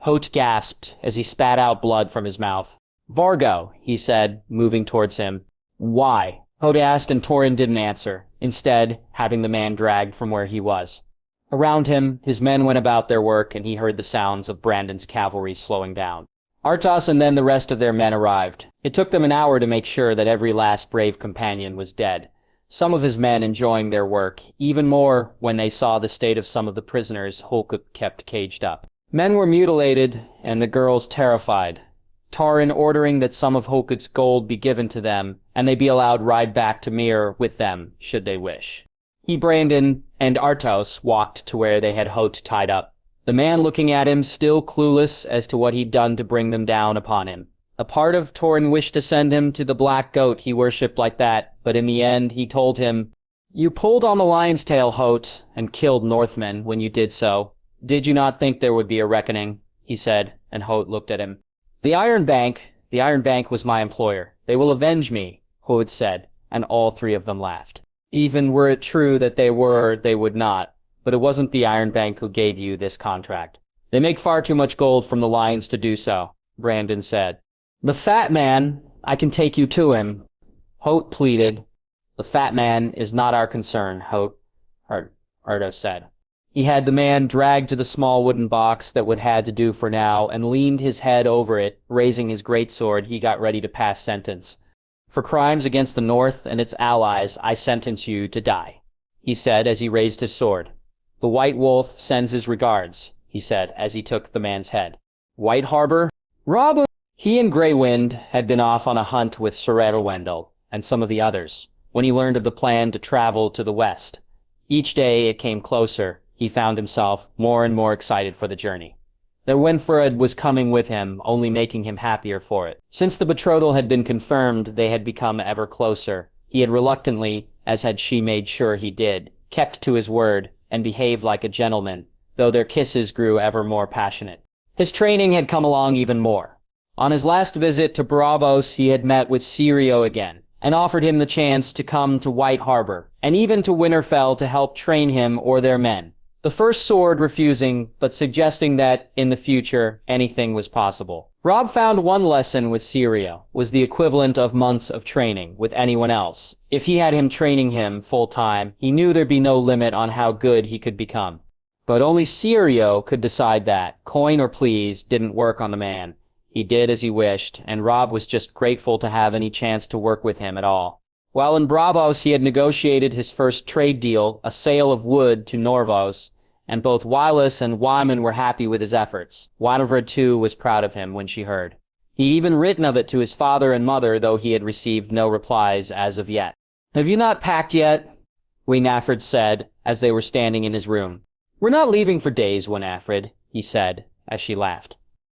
Hoet gasped as he spat out blood from his mouth. "Vargo," he said, moving towards him. "Why?" Hoet asked, and Torrhen didn't answer, instead having the man dragged from where he was. Around him, his men went about their work, and he heard the sounds of Brandon's cavalry slowing down. Artos and then the rest of their men arrived. It took them an hour to make sure that every last brave companion was dead, some of his men enjoying their work, even more when they saw the state of some of the prisoners Holkuk kept caged up. Men were mutilated, and the girls terrified, Torrhen ordering that some of Holkuk's gold be given to them, and they be allowed ride back to Myr with them, should they wish. He, Brandon, and Artos walked to where they had Hoet tied up. The man looking at him, still clueless as to what he'd done to bring them down upon him. A part of Torrin wished to send him to the black goat he worshipped like that, but in the end he told him, "You pulled on the lion's tail, Hoat, and killed Northmen when you did so. Did you not think there would be a reckoning?" he said, and Hoat looked at him. The Iron Bank was my employer. They will avenge me," Hoat said, and all three of them laughed. "Even were it true that they would not. But it wasn't the Iron Bank who gave you this contract. They make far too much gold from the lions to do so," Brandon said. "The fat man, I can take you to him," Hoat pleaded. "The fat man is not our concern," Ardo said. He had the man dragged to the small wooden box that would had to do for now and leaned his head over it, raising his greatsword. He got ready to pass sentence. "For crimes against the North and its allies, I sentence you to die," he said as he raised his sword. "The White Wolf sends his regards," he said as he took the man's head. "White Harbor? Rob?" He and Grey Wind had been off on a hunt with Sir Wendell and some of the others when he learned of the plan to travel to the west. Each day it came closer. He found himself more and more excited for the journey. That Winfred was coming with him, only making him happier for it. Since the betrothal had been confirmed, they had become ever closer. He had reluctantly, as had she made sure he did, kept to his word and behaved like a gentleman, though their kisses grew ever more passionate. His training had come along even more. On his last visit to Braavos, he had met with Syrio again, and offered him the chance to come to White Harbor, and even to Winterfell to help train him or their men. The first sword refusing, but suggesting that, in the future, anything was possible. Rob found one lesson with Syrio was the equivalent of months of training with anyone else. If he had him training him full-time, he knew there'd be no limit on how good he could become. But only Syrio could decide that. Coin or please didn't work on the man. He did as he wished, and Rob was just grateful to have any chance to work with him at all. While in Braavos, he had negotiated his first trade deal, a sale of wood to Norvos, and both Wylis and Wyman were happy with his efforts. Winifred, too, was proud of him when she heard. He'd even written of it to his father and mother, though he had received no replies as of yet. "Have you not packed yet?" Winifred said, as they were standing in his room. "We're not leaving for days, Winifred," he said, as she laughed.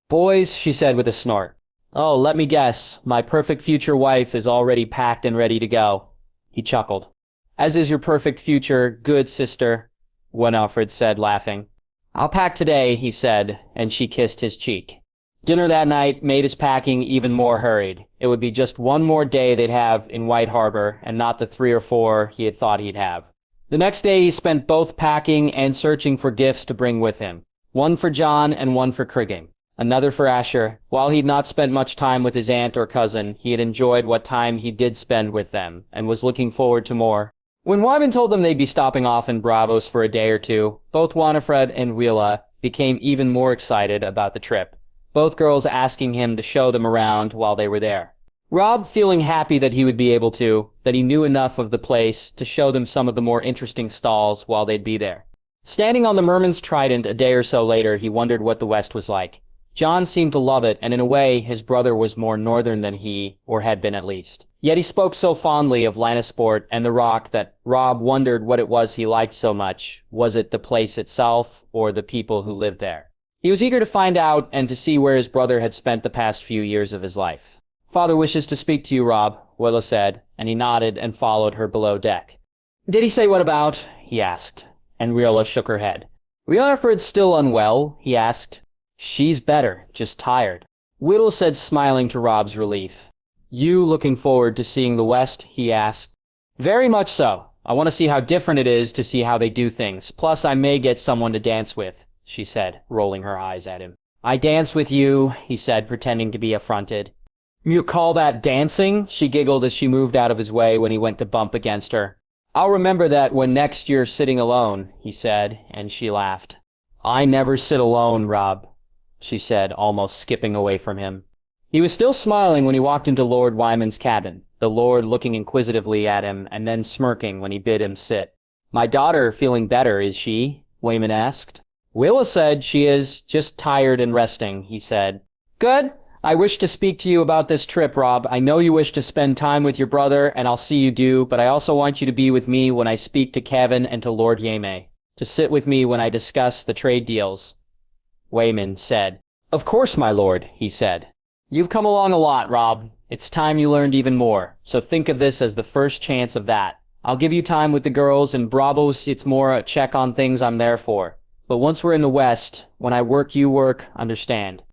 "Boys," she said with a snort. "Oh, let me guess. My perfect future wife is already packed and ready to go." He chuckled. "As is your perfect future, good sister," Winifred said, laughing. "I'll pack today," he said, and she kissed his cheek. Dinner that night made his packing even more hurried. It would be just one more day they'd have in White Harbor, and not the 3 or 4 he had thought he'd have. The next day he spent both packing and searching for gifts to bring with him. One for Jon and one for Crigging. Another for Asher. While he'd not spent much time with his aunt or cousin, he had enjoyed what time he did spend with them, and was looking forward to more. When Wyman told them they'd be stopping off in Braavos for a day or two, both Winifred and Willa became even more excited about the trip, both girls asking him to show them around while they were there. Rob feeling happy that he would be able to, that he knew enough of the place to show them some of the more interesting stalls while they'd be there. Standing on the Merman's Trident a day or so later, he wondered what the West was like. Jon seemed to love it, and in a way, his brother was more northern than he, or had been at least. Yet he spoke so fondly of Lannisport and the Rock that Rob wondered what it was he liked so much. Was it the place itself, or the people who lived there? He was eager to find out and to see where his brother had spent the past few years of his life. "Father wishes to speak to you, Rob," Willa said, and he nodded and followed her below deck. "Did he say what about?" he asked, and Willa shook her head. "Winifred's still unwell?" he asked. "She's better, just tired," Whittle said, smiling to Rob's relief. "You looking forward to seeing the West?" he asked. "Very much so. I want to see how different it is to see how they do things. Plus, I may get someone to dance with," she said, rolling her eyes at him. "I dance with you," he said, pretending to be affronted. "You call that dancing?" she giggled as she moved out of his way when he went to bump against her. "I'll remember that when next you're sitting alone," he said, and she laughed. "I never sit alone, Rob," she said, almost skipping away from him. He was still smiling when he walked into Lord Wyman's cabin, the Lord looking inquisitively at him and then smirking when he bid him sit. "My daughter feeling better, is she?" Wyman asked. "Willa said she is, just tired and resting," he said. "Good. I wish to speak to you about this trip, Rob. I know you wish to spend time with your brother, and I'll see you do, but I also want you to be with me when I speak to Kevin and to Lord Jaime, to sit with me when I discuss the trade deals." Waymond said. Of course, my lord, he said. You've come along a lot, Rob. It's time you learned even more, so think of this as the first chance of that. I'll give you time with the girls, and Bravos, it's more a check on things I'm there for. But once we're in the West, when I work, you work, understand.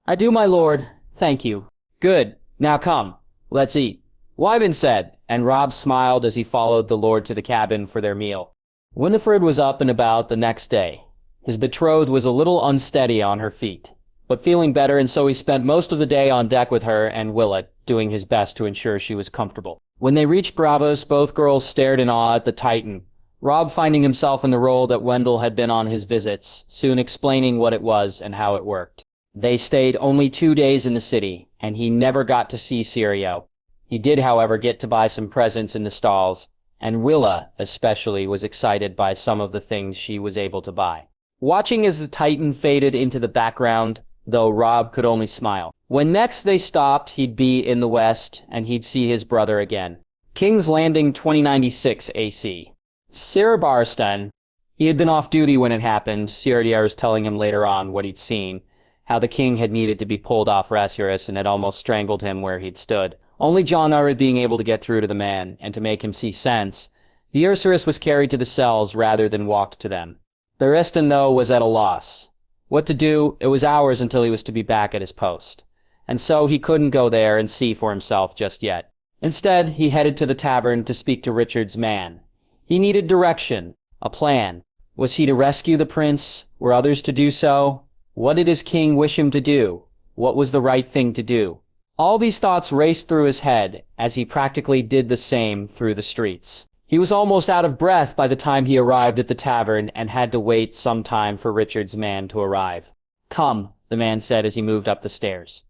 I do, my lord. Thank you. Good. Now come. Let's eat. Wyman said, and Rob smiled as he followed the lord to the cabin for their meal. Winifred was up and about the next day. His betrothed was a little unsteady on her feet, but feeling better, and so he spent most of the day on deck with her and Willett, doing his best to ensure she was comfortable. When they reached Bravos, both girls stared in awe at the Titan, Rob finding himself in the role that Wendell had been on his visits, soon explaining what it was and how it worked. They stayed only 2 days in the city, and he never got to see Syrio. He did, however, get to buy some presents in the stalls, and Willa, especially, was excited by some of the things she was able to buy. Watching as the Titan faded into the background, though Rob could only smile. When next they stopped, he'd be in the West, and he'd see his brother again. King's Landing 2096 AC. Sir Barristan. He had been off duty when it happened. Cyrodier was telling him later on what he'd seen, how the king had needed to be pulled off Rhaegar and had almost strangled him where he'd stood. Only Jon Arryn being able to get through to the man, and to make him see sense, the Ursurus was carried to the cells rather than walked to them. Barristan, though, was at a loss. What to do? It was hours until he was to be back at his post, and so he couldn't go there and see for himself just yet. Instead, he headed to the tavern to speak to Richard's man. He needed direction, a plan. Was he to rescue the prince? Were others to do so? What did his king wish him to do? What was the right thing to do? All these thoughts raced through his head as he practically did the same through the streets. He was almost out of breath by the time he arrived at the tavern and had to wait some time for Richard's man to arrive. Come, the man said as he moved up the stairs,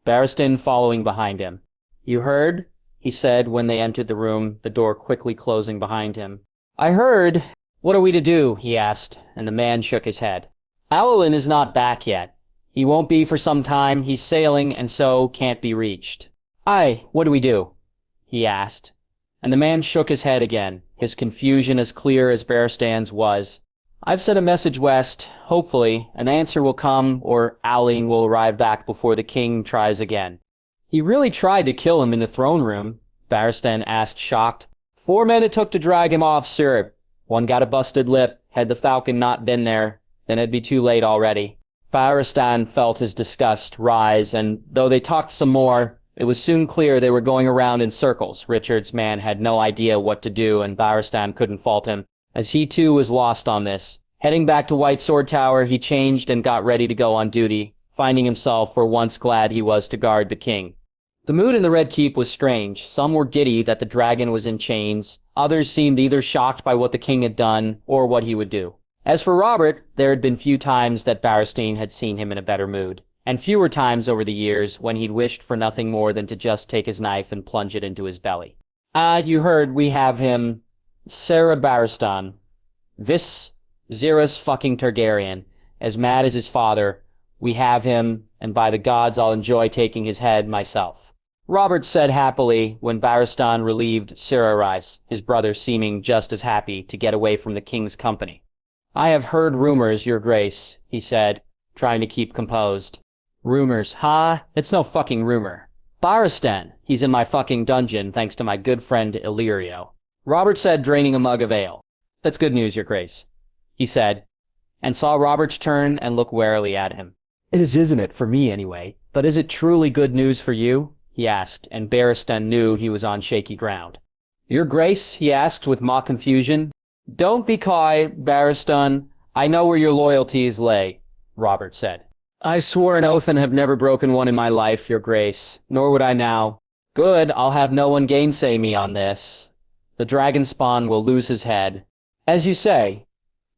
Barristan following behind him. You heard? He said when they entered the room, the door quickly closing behind him. I heard. What are we to do? He asked, and the man shook his head. Allyn is not back yet. He won't be for some time. He's sailing and so can't be reached. Aye, what do we do? He asked. And the man shook his head again, his confusion as clear as Barristan's was. I've sent a message west. Hopefully, an answer will come, or Allyn will arrive back before the king tries again. He really tried to kill him in the throne room, Barristan asked, shocked. 4 men it took to drag him off, sir. One got a busted lip. Had the Falcon not been there, then it'd be too late already. Barristan felt his disgust rise, and though they talked some more, it was soon clear they were going around in circles. Richard's man had no idea what to do, and Barristan couldn't fault him, as he too was lost on this. Heading back to White Sword Tower, he changed and got ready to go on duty, finding himself for once glad he was to guard the king. The mood in the Red Keep was strange. Some were giddy that the dragon was in chains. Others seemed either shocked by what the king had done, or what he would do. As for Robert, there had been few times that Barristan had seen him in a better mood, and fewer times over the years when he'd wished for nothing more than to just take his knife and plunge it into his belly. You heard we have him. Sir Barristan. Xerus fucking Targaryen, as mad as his father. We have him, and by the gods I'll enjoy taking his head myself. Robert said happily when Barristan relieved Cyrodier, his brother seeming just as happy to get away from the king's company. I have heard rumors, your grace, he said, trying to keep composed. Rumors, huh? It's no fucking rumor. Barristan, he's in my fucking dungeon thanks to my good friend Illyrio. Robert said, draining a mug of ale. That's good news, your grace, he said, and saw Robert's turn and look warily at him. It is, isn't it, for me anyway, but is it truly good news for you? He asked, and Barristan knew he was on shaky ground. Your grace, he asked with mock confusion. Don't be coy, Barristan. I know where your loyalties lay, Robert said. I swore an oath and have never broken one in my life, your grace, nor would I now. Good, I'll have no one gainsay me on this. The dragon spawn will lose his head. As you say,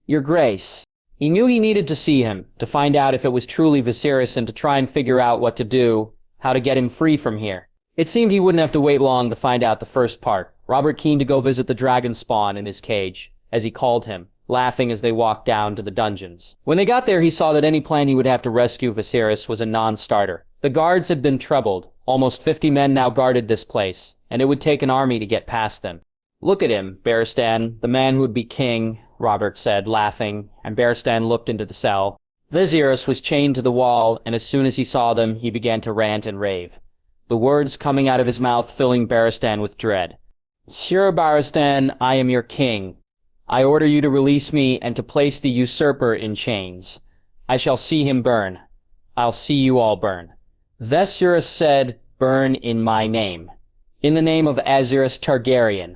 your grace. He knew he needed to see him, to find out if it was truly Viserys and to try and figure out what to do, how to get him free from here. It seemed he wouldn't have to wait long to find out the first part. Robert keen to go visit the dragon spawn in his cage, as he called him, laughing as they walked down to the dungeons. When they got there, he saw that any plan he would have to rescue Viserys was a non-starter. The guards had been troubled. Almost 50 men now guarded this place, and it would take an army to get past them. Look at him, Barristan, the man who would be king, Robert said, laughing, and Barristan looked into the cell. Viserys was chained to the wall, and as soon as he saw them, he began to rant and rave, the words coming out of his mouth filling Barristan with dread. Sir Barristan, I am your king. I order you to release me and to place the usurper in chains. I shall see him burn. I'll see you all burn. Viserys said, burn in my name. In the name of Aerys Targaryen.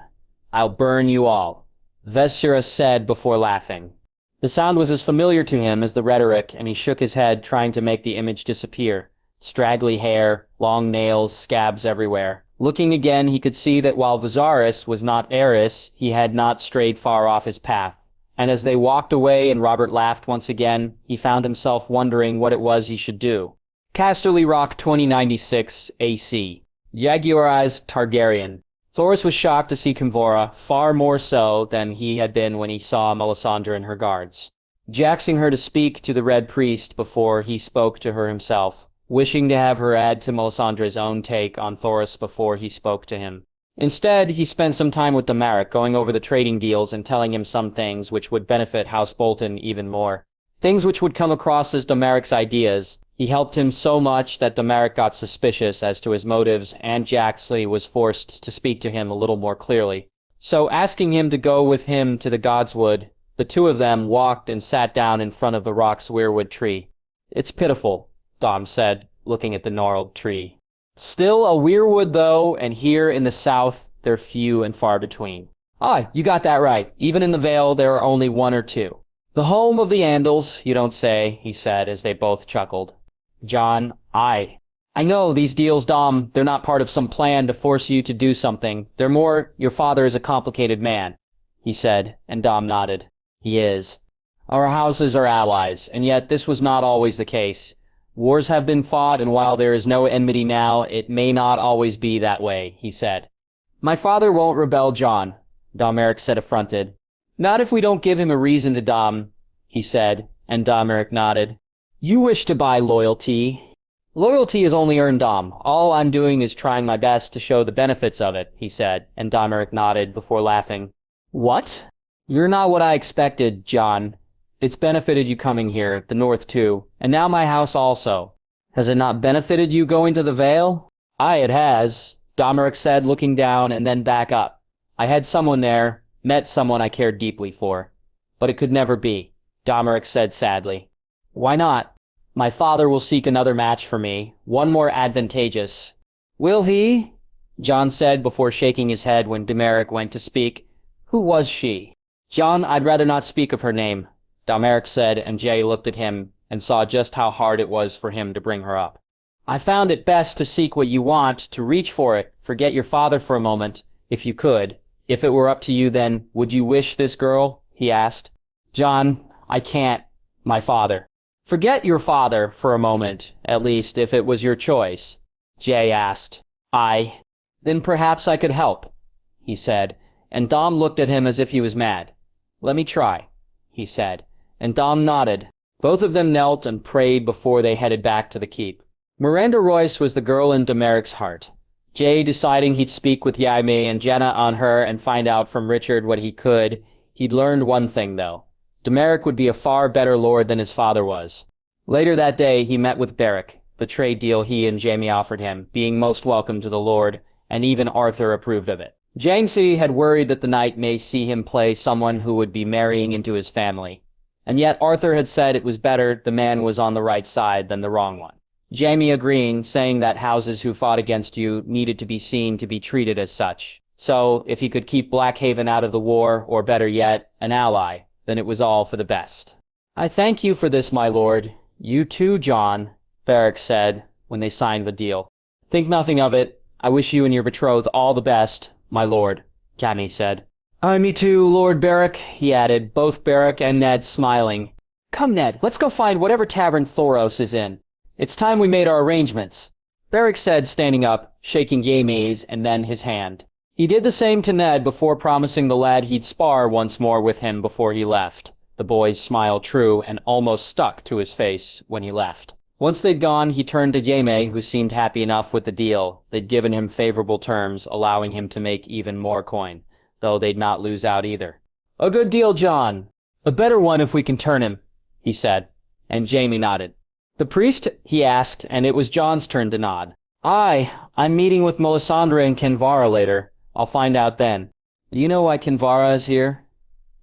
I'll burn you all. Viserys said before laughing. The sound was as familiar to him as the rhetoric, and he shook his head, trying to make the image disappear. Straggly hair, long nails, scabs everywhere. Looking again, he could see that while Viserys was not Aerys, he had not strayed far off his path. And as they walked away and Robert laughed once again, he found himself wondering what it was he should do. Casterly Rock 2096 AC. Jaehaerys Targaryen. Thoros was shocked to see Kinvora, far more so than he had been when he saw Melisandre and her guards. Jaxing her to speak to the Red Priest before he spoke to her himself, wishing to have her add to Melisandre's own take on Thoros before he spoke to him. Instead, he spent some time with Domeric, going over the trading deals and telling him some things which would benefit House Bolton even more. Things which would come across as Domeric's ideas. He helped him so much that Domeric got suspicious as to his motives, and Jaxley was forced to speak to him a little more clearly. So, asking him to go with him to the Godswood, the two of them walked and sat down in front of the rock's weirwood tree. It's pitiful, Dom said, looking at the gnarled tree. Still a weirwood, though, and here in the south, they're few and far between. Ah, you got that right. Even in the Vale, there are only one or two. The home of the Andals, you don't say, he said as they both chuckled. Jon, I know these deals, Dom, they're not part of some plan to force you to do something. They're more, your father is a complicated man, he said, and Dom nodded. He is. Our houses are allies, and yet this was not always the case. Wars have been fought, and while there is no enmity now, it may not always be that way, he said. My father won't rebel, Jon, Domeric said affronted. Not if we don't give him a reason to, Dom, he said, and Domeric nodded. You wish to buy loyalty. Loyalty is only earned, Dom. All I'm doing is trying my best to show the benefits of it, he said, and Domeric nodded before laughing. What? You're not what I expected, Jon. It's benefited you coming here, the North too, and now my house also. Has it not benefited you going to the Vale? Aye, it has, Domeric said, looking down and then back up. I had someone there, met someone I cared deeply for. But it could never be, Domeric said sadly. Why not? My father will seek another match for me, one more advantageous. Will he? Jon said before shaking his head when Domeric went to speak. Who was she? Jon, I'd rather not speak of her name, Domeric said, and Jay looked at him and saw just how hard it was for him to bring her up. I found it best to seek what you want, to reach for it, forget your father for a moment, if you could. If it were up to you, then, would you wish this girl? He asked. Jon, I can't. My father. Forget your father for a moment, at least if it was your choice, Jay asked. Then perhaps I could help, he said, and Dom looked at him as if he was mad. Let me try, he said, and Dom nodded. Both of them knelt and prayed before they headed back to the keep. Miranda Royce was the girl in Domeric's heart. Jay deciding he'd speak with Jaime and Jenna on her and find out from Richard what he could. He'd learned one thing, though. Domeric would be a far better lord than his father was. Later that day, he met with Beric, the trade deal he and Jaime offered him, being most welcome to the lord, and even Arthur approved of it. Jaime had worried that the knight may see him play someone who would be marrying into his family. And yet Arthur had said it was better the man was on the right side than the wrong one. Jaime agreeing, saying that houses who fought against you needed to be seen to be treated as such. So, if he could keep Blackhaven out of the war, or better yet, an ally, then it was all for the best. I thank you for this, my lord. You too, Jon, Beric said, when they signed the deal. Think nothing of it. I wish you and your betrothed all the best, my lord, Jaime said. Me too, Lord Beric, he added, both Beric and Ned smiling. Come, Ned, let's go find whatever tavern Thoros is in. It's time we made our arrangements, Beric said, standing up, shaking Jaime's and then his hand. He did the same to Ned before promising the lad he'd spar once more with him before he left. The boy's smile true and almost stuck to his face when he left. Once they'd gone, he turned to Jaime, who seemed happy enough with the deal. They'd given him favorable terms, allowing him to make even more coin, though they'd not lose out either. A good deal, Jon. A better one if we can turn him, he said. and Jaime nodded. The priest, he asked, and it was Jon's turn to nod. I'm meeting with Melisandre and Kinvara later. I'll find out then. Do you know why Kinvara is here?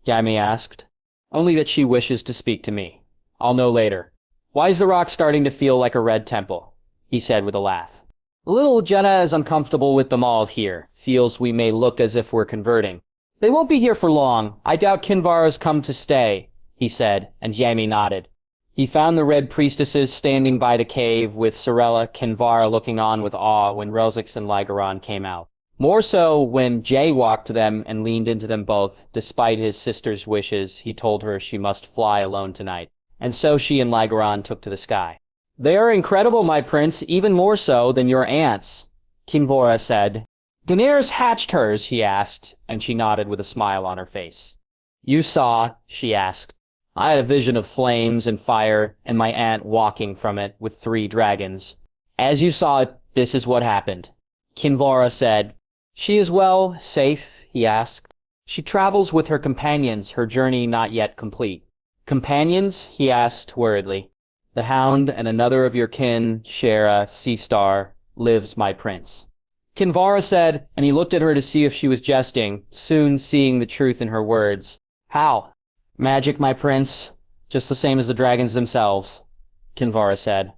Jaime asked. Only that she wishes to speak to me. I'll know later. Why is the rock starting to feel like a red temple? He said with a laugh. Little Jenna is uncomfortable with them all here, feels we may look as if we're converting. They won't be here for long. I doubt Kinvara's come to stay, he said, and Jaime nodded. He found the red priestesses standing by the cave with Sorella Kinvara looking on with awe when Rosix and Lygaron came out. More so when Jay walked to them and leaned into them both. Despite his sister's wishes, he told her she must fly alone tonight. And so she and Lygaron took to the sky. They are incredible, my prince, even more so than your aunts, Kinvara said. Daenerys hatched hers, he asked, and she nodded with a smile on her face. You saw, she asked. I had a vision of flames and fire, and my aunt walking from it with 3 dragons. As you saw it, this is what happened. Kinvara said. She is well, safe, he asked. She travels with her companions, her journey not yet complete. Companions? He asked worriedly. The Hound and another of your kin, Shara, Seastar, lives, my prince. Kinvara said, and he looked at her to see if she was jesting, soon seeing the truth in her words. How? Magic, my prince. Just the same as the dragons themselves, Kinvara said.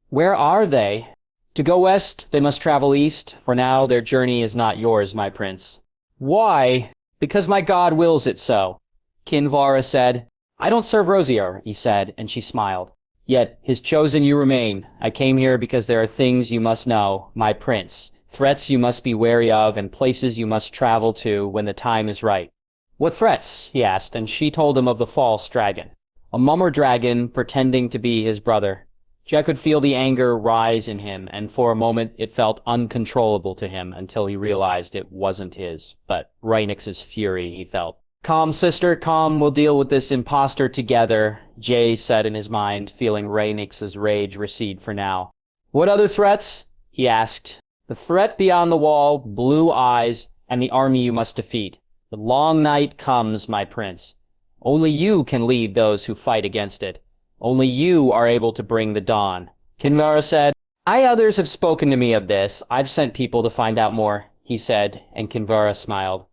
Where are they? To go west, they must travel east. For now, their journey is not yours, my prince. Why? Because my god wills it so, Kinvara said. I don't serve Rosier, he said, and she smiled. Yet, his chosen you remain. I came here because there are things you must know, my prince. Threats you must be wary of, and places you must travel to when the time is right. What threats? He asked, and she told him of the false dragon. A mummer dragon pretending to be his brother. Jack could feel the anger rise in him, and for a moment it felt uncontrollable to him until he realized it wasn't his, but Rhaenix's fury, he felt. Calm, sister, calm, we'll deal with this imposter together, Jay said in his mind, feeling Rhaenix's rage recede for now. What other threats? He asked. The threat beyond the wall, blue eyes, and the army you must defeat. The long night comes, my prince. Only you can lead those who fight against it. Only you are able to bring the dawn. Kinvara said, Others have spoken to me of this. I've sent people to find out more, he said, and Kinvara smiled.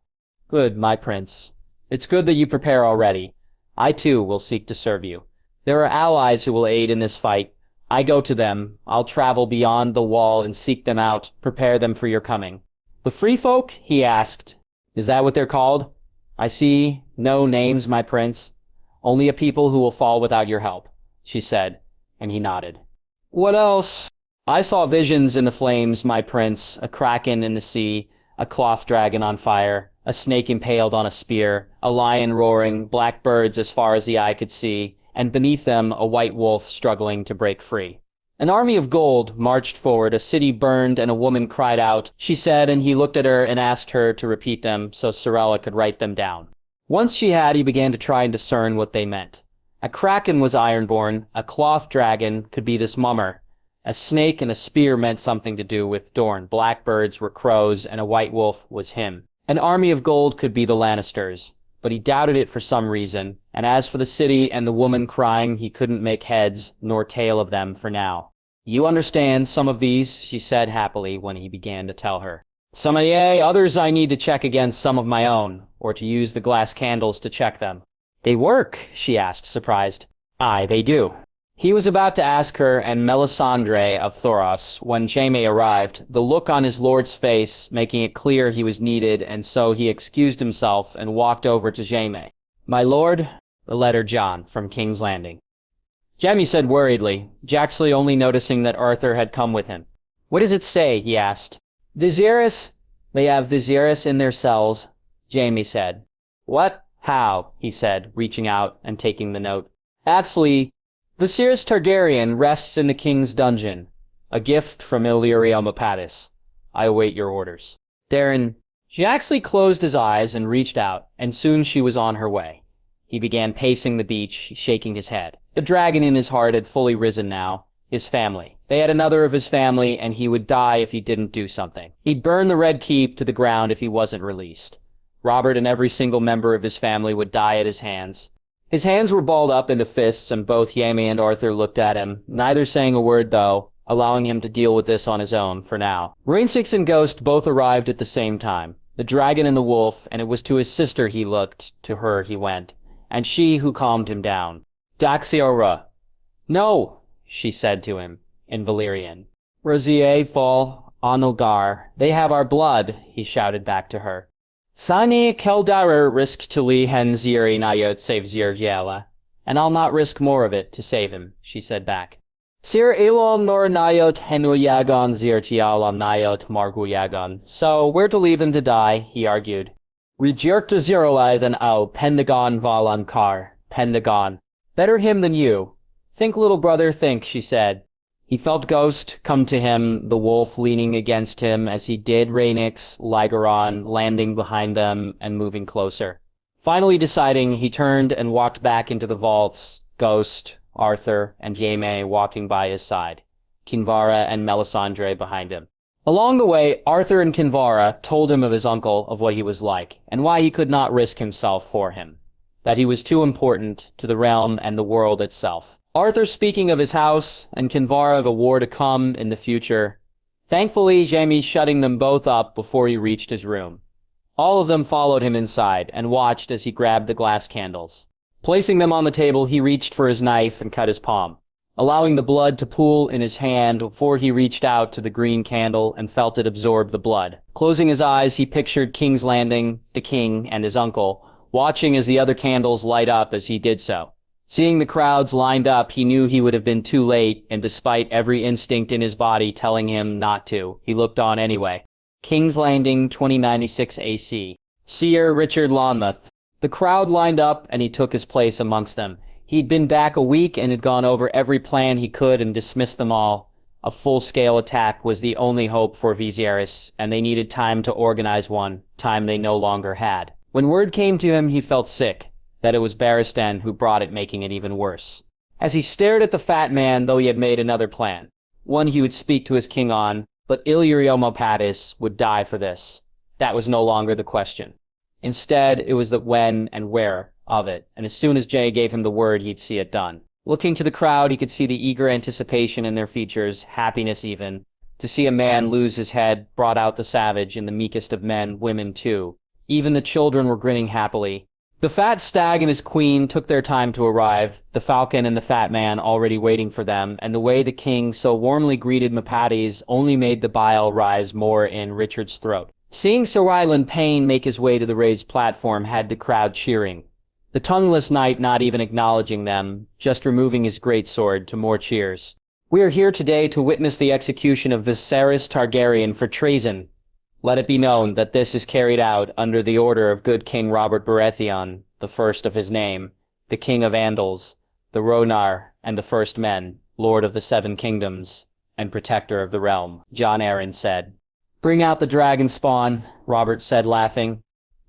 Good, my prince. It's good that you prepare already. I too will seek to serve you. There are allies who will aid in this fight. I go to them. I'll travel beyond the wall and seek them out, prepare them for your coming. The free folk? He asked. Is that what they're called? I see no names, my prince. Only a people who will fall without your help, she said, and he nodded. What else? I saw visions in the flames, my prince, a kraken in the sea, a cloth dragon on fire, a snake impaled on a spear, a lion roaring, black birds as far as the eye could see, and beneath them a white wolf struggling to break free. An army of gold marched forward, a city burned, and a woman cried out, she said, and he looked at her and asked her to repeat them so Sorella could write them down. Once she had, he began to try and discern what they meant. A kraken was ironborn, a cloth dragon could be this mummer. A snake and a spear meant something to do with Dorne, blackbirds were crows, and a white wolf was him. An army of gold could be the Lannisters, but he doubted it for some reason, and as for the city and the woman crying, he couldn't make heads nor tail of them for now. You understand some of these, she said happily when he began to tell her. Some yea, others I need to check against some of my own, or to use the glass candles to check them. They work, she asked, surprised. Aye, they do. He was about to ask her and Melisandre of Thoros when Jaime arrived, the look on his lord's face making it clear he was needed, and so he excused himself and walked over to Jaime. My lord, the letter Jon from King's Landing. Jaime said worriedly, Jaxley only noticing that Arthur had come with him. What does it say? He asked. Viserys? They have Viserys in their cells, Jaime said. What? How? He said, reaching out and taking the note. Actually, Viserys Targaryen rests in the king's dungeon. A gift from Illyrio Mapatis. I await your orders. Darren. Jaxley closed his eyes and reached out, and soon she was on her way. He began pacing the beach, shaking his head. The dragon in his heart had fully risen now. His family. They had another of his family, and he would die if he didn't do something. He'd burn the Red Keep to the ground if he wasn't released. Robert and every single member of his family would die at his hands. His hands were balled up into fists, and both Jaime and Arthur looked at him, neither saying a word though, allowing him to deal with this on his own for now. Reinsix and Ghost both arrived at the same time, the dragon and the wolf, and it was to his sister he looked, to her he went, and she who calmed him down. Daxiora. No, she said to him, in Valyrian. Rosier fall, Onilgar, they have our blood, he shouted back to her. Sani Keldarer risk to li hen ziri nayot save zir yela, and I'll not risk more of it to save him, she said back. Sir Elon nor nayot henu yagon zir tialam nayot margu yagon, so we're to leave him to die, he argued. Rejirta zirolai than au pendagon valan kar, pendagon. Better him than you. Think, little brother, think, she said. He felt Ghost come to him, the wolf leaning against him as he did Rhaenix, Lygaron, landing behind them and moving closer. Finally deciding, he turned and walked back into the vaults, Ghost, Arthur, and Jaime walking by his side, Kinvara and Melisandre behind him. Along the way, Arthur and Kinvara told him of his uncle, of what he was like, and why he could not risk himself for him, that he was too important to the realm and the world itself. Arthur speaking of his house, and Kinvara of a war to come in the future. Thankfully, Jaime shutting them both up before he reached his room. All of them followed him inside, and watched as he grabbed the glass candles. Placing them on the table, he reached for his knife and cut his palm, allowing the blood to pool in his hand before he reached out to the green candle and felt it absorb the blood. Closing his eyes, he pictured King's Landing, the king, and his uncle, watching as the other candles light up as he did so. Seeing the crowds lined up, he knew he would have been too late, and despite every instinct in his body telling him not to, he looked on anyway. King's Landing, 2096 AC. Seer Richard Lonmouth. The crowd lined up, and he took his place amongst them. He'd been back a week and had gone over every plan he could and dismissed them all. A full-scale attack was the only hope for Viserys, and they needed time to organize one, time they no longer had. When word came to him, he felt sick, that it was Barristan who brought it, making it even worse. As he stared at the fat man, though he had made another plan, one he would speak to his king on, but Illyrio Mopatis would die for this. That was no longer the question. Instead, it was the when and where of it, and as soon as Jay gave him the word, he'd see it done. Looking to the crowd, he could see the eager anticipation in their features, happiness even. To see a man lose his head brought out the savage in the meekest of men, women too. Even the children were grinning happily. The fat stag and his queen took their time to arrive, the falcon and the fat man already waiting for them, and the way the king so warmly greeted Mopatis only made the bile rise more in Richard's throat. Seeing Sir Ryland Payne make his way to the raised platform had the crowd cheering. The tongueless knight not even acknowledging them, just removing his greatsword to more cheers. We are here today to witness the execution of Viserys Targaryen for treason. Let it be known that this is carried out under the order of good King Robert Baratheon, the first of his name, the King of Andals, the Rhonar, and the First Men, Lord of the Seven Kingdoms, and Protector of the Realm, Jon Arryn said. Bring out the dragon spawn, Robert said, laughing.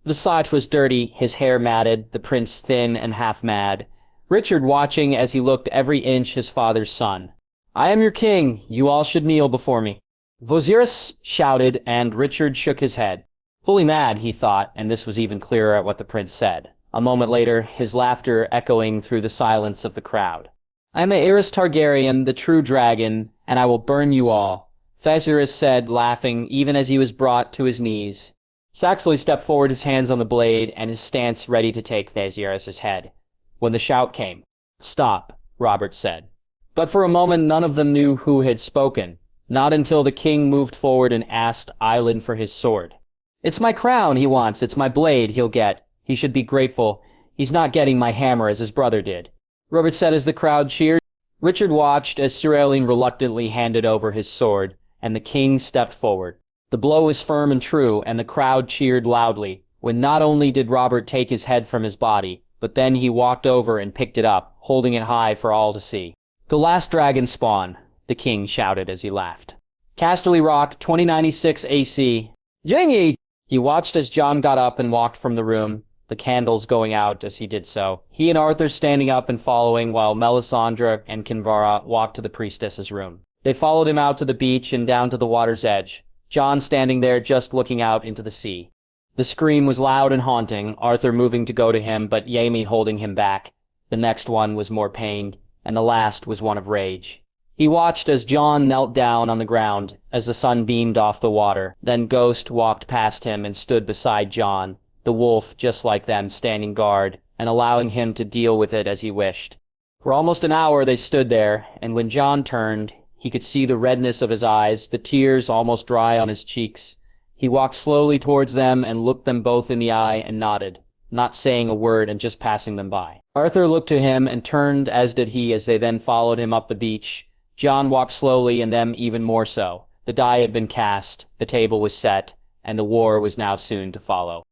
The Sot was dirty, his hair matted, the prince thin and half mad, Richard watching as he looked every inch his father's son. I am your king, you all should kneel before me. Viserys shouted, and Richard shook his head. Fully mad, he thought, and this was even clearer at what the prince said. A moment later, his laughter echoing through the silence of the crowd. I am Aerys Targaryen, the true dragon, and I will burn you all, Viserys said, laughing, even as he was brought to his knees. Saxley stepped forward, his hands on the blade, and his stance ready to take Viserys' head. When the shout came, "Stop," Robert said. But for a moment, none of them knew who had spoken. Not until the king moved forward and asked Island for his sword. It's my crown he wants, it's my blade he'll get. He should be grateful. He's not getting my hammer as his brother did. Robert said as the crowd cheered. Richard watched as Sir Elyn reluctantly handed over his sword, and the king stepped forward. The blow was firm and true, and the crowd cheered loudly, when not only did Robert take his head from his body, but then he walked over and picked it up, holding it high for all to see. The last dragon spawn, the king shouted as he laughed. Casterly Rock, 2096 AC. Jingy! He watched as Jon got up and walked from the room, the candles going out as he did so. He and Arthur standing up and following, while Melisandre and Kinvara walked to the priestess's room. They followed him out to the beach and down to the water's edge, Jon standing there just looking out into the sea. The scream was loud and haunting, Arthur moving to go to him, but Jaime holding him back. The next one was more pained, and the last was one of rage. He watched as Jon knelt down on the ground as the sun beamed off the water. Then Ghost walked past him and stood beside Jon, the wolf just like them, standing guard and allowing him to deal with it as he wished. For almost an hour they stood there, and when Jon turned, he could see the redness of his eyes, the tears almost dry on his cheeks. He walked slowly towards them and looked them both in the eye and nodded, not saying a word and just passing them by. Arthur looked to him and turned, as did he, as they then followed him up the beach. Jon walked slowly, and them even more so. The die had been cast, the table was set, and the war was now soon to follow.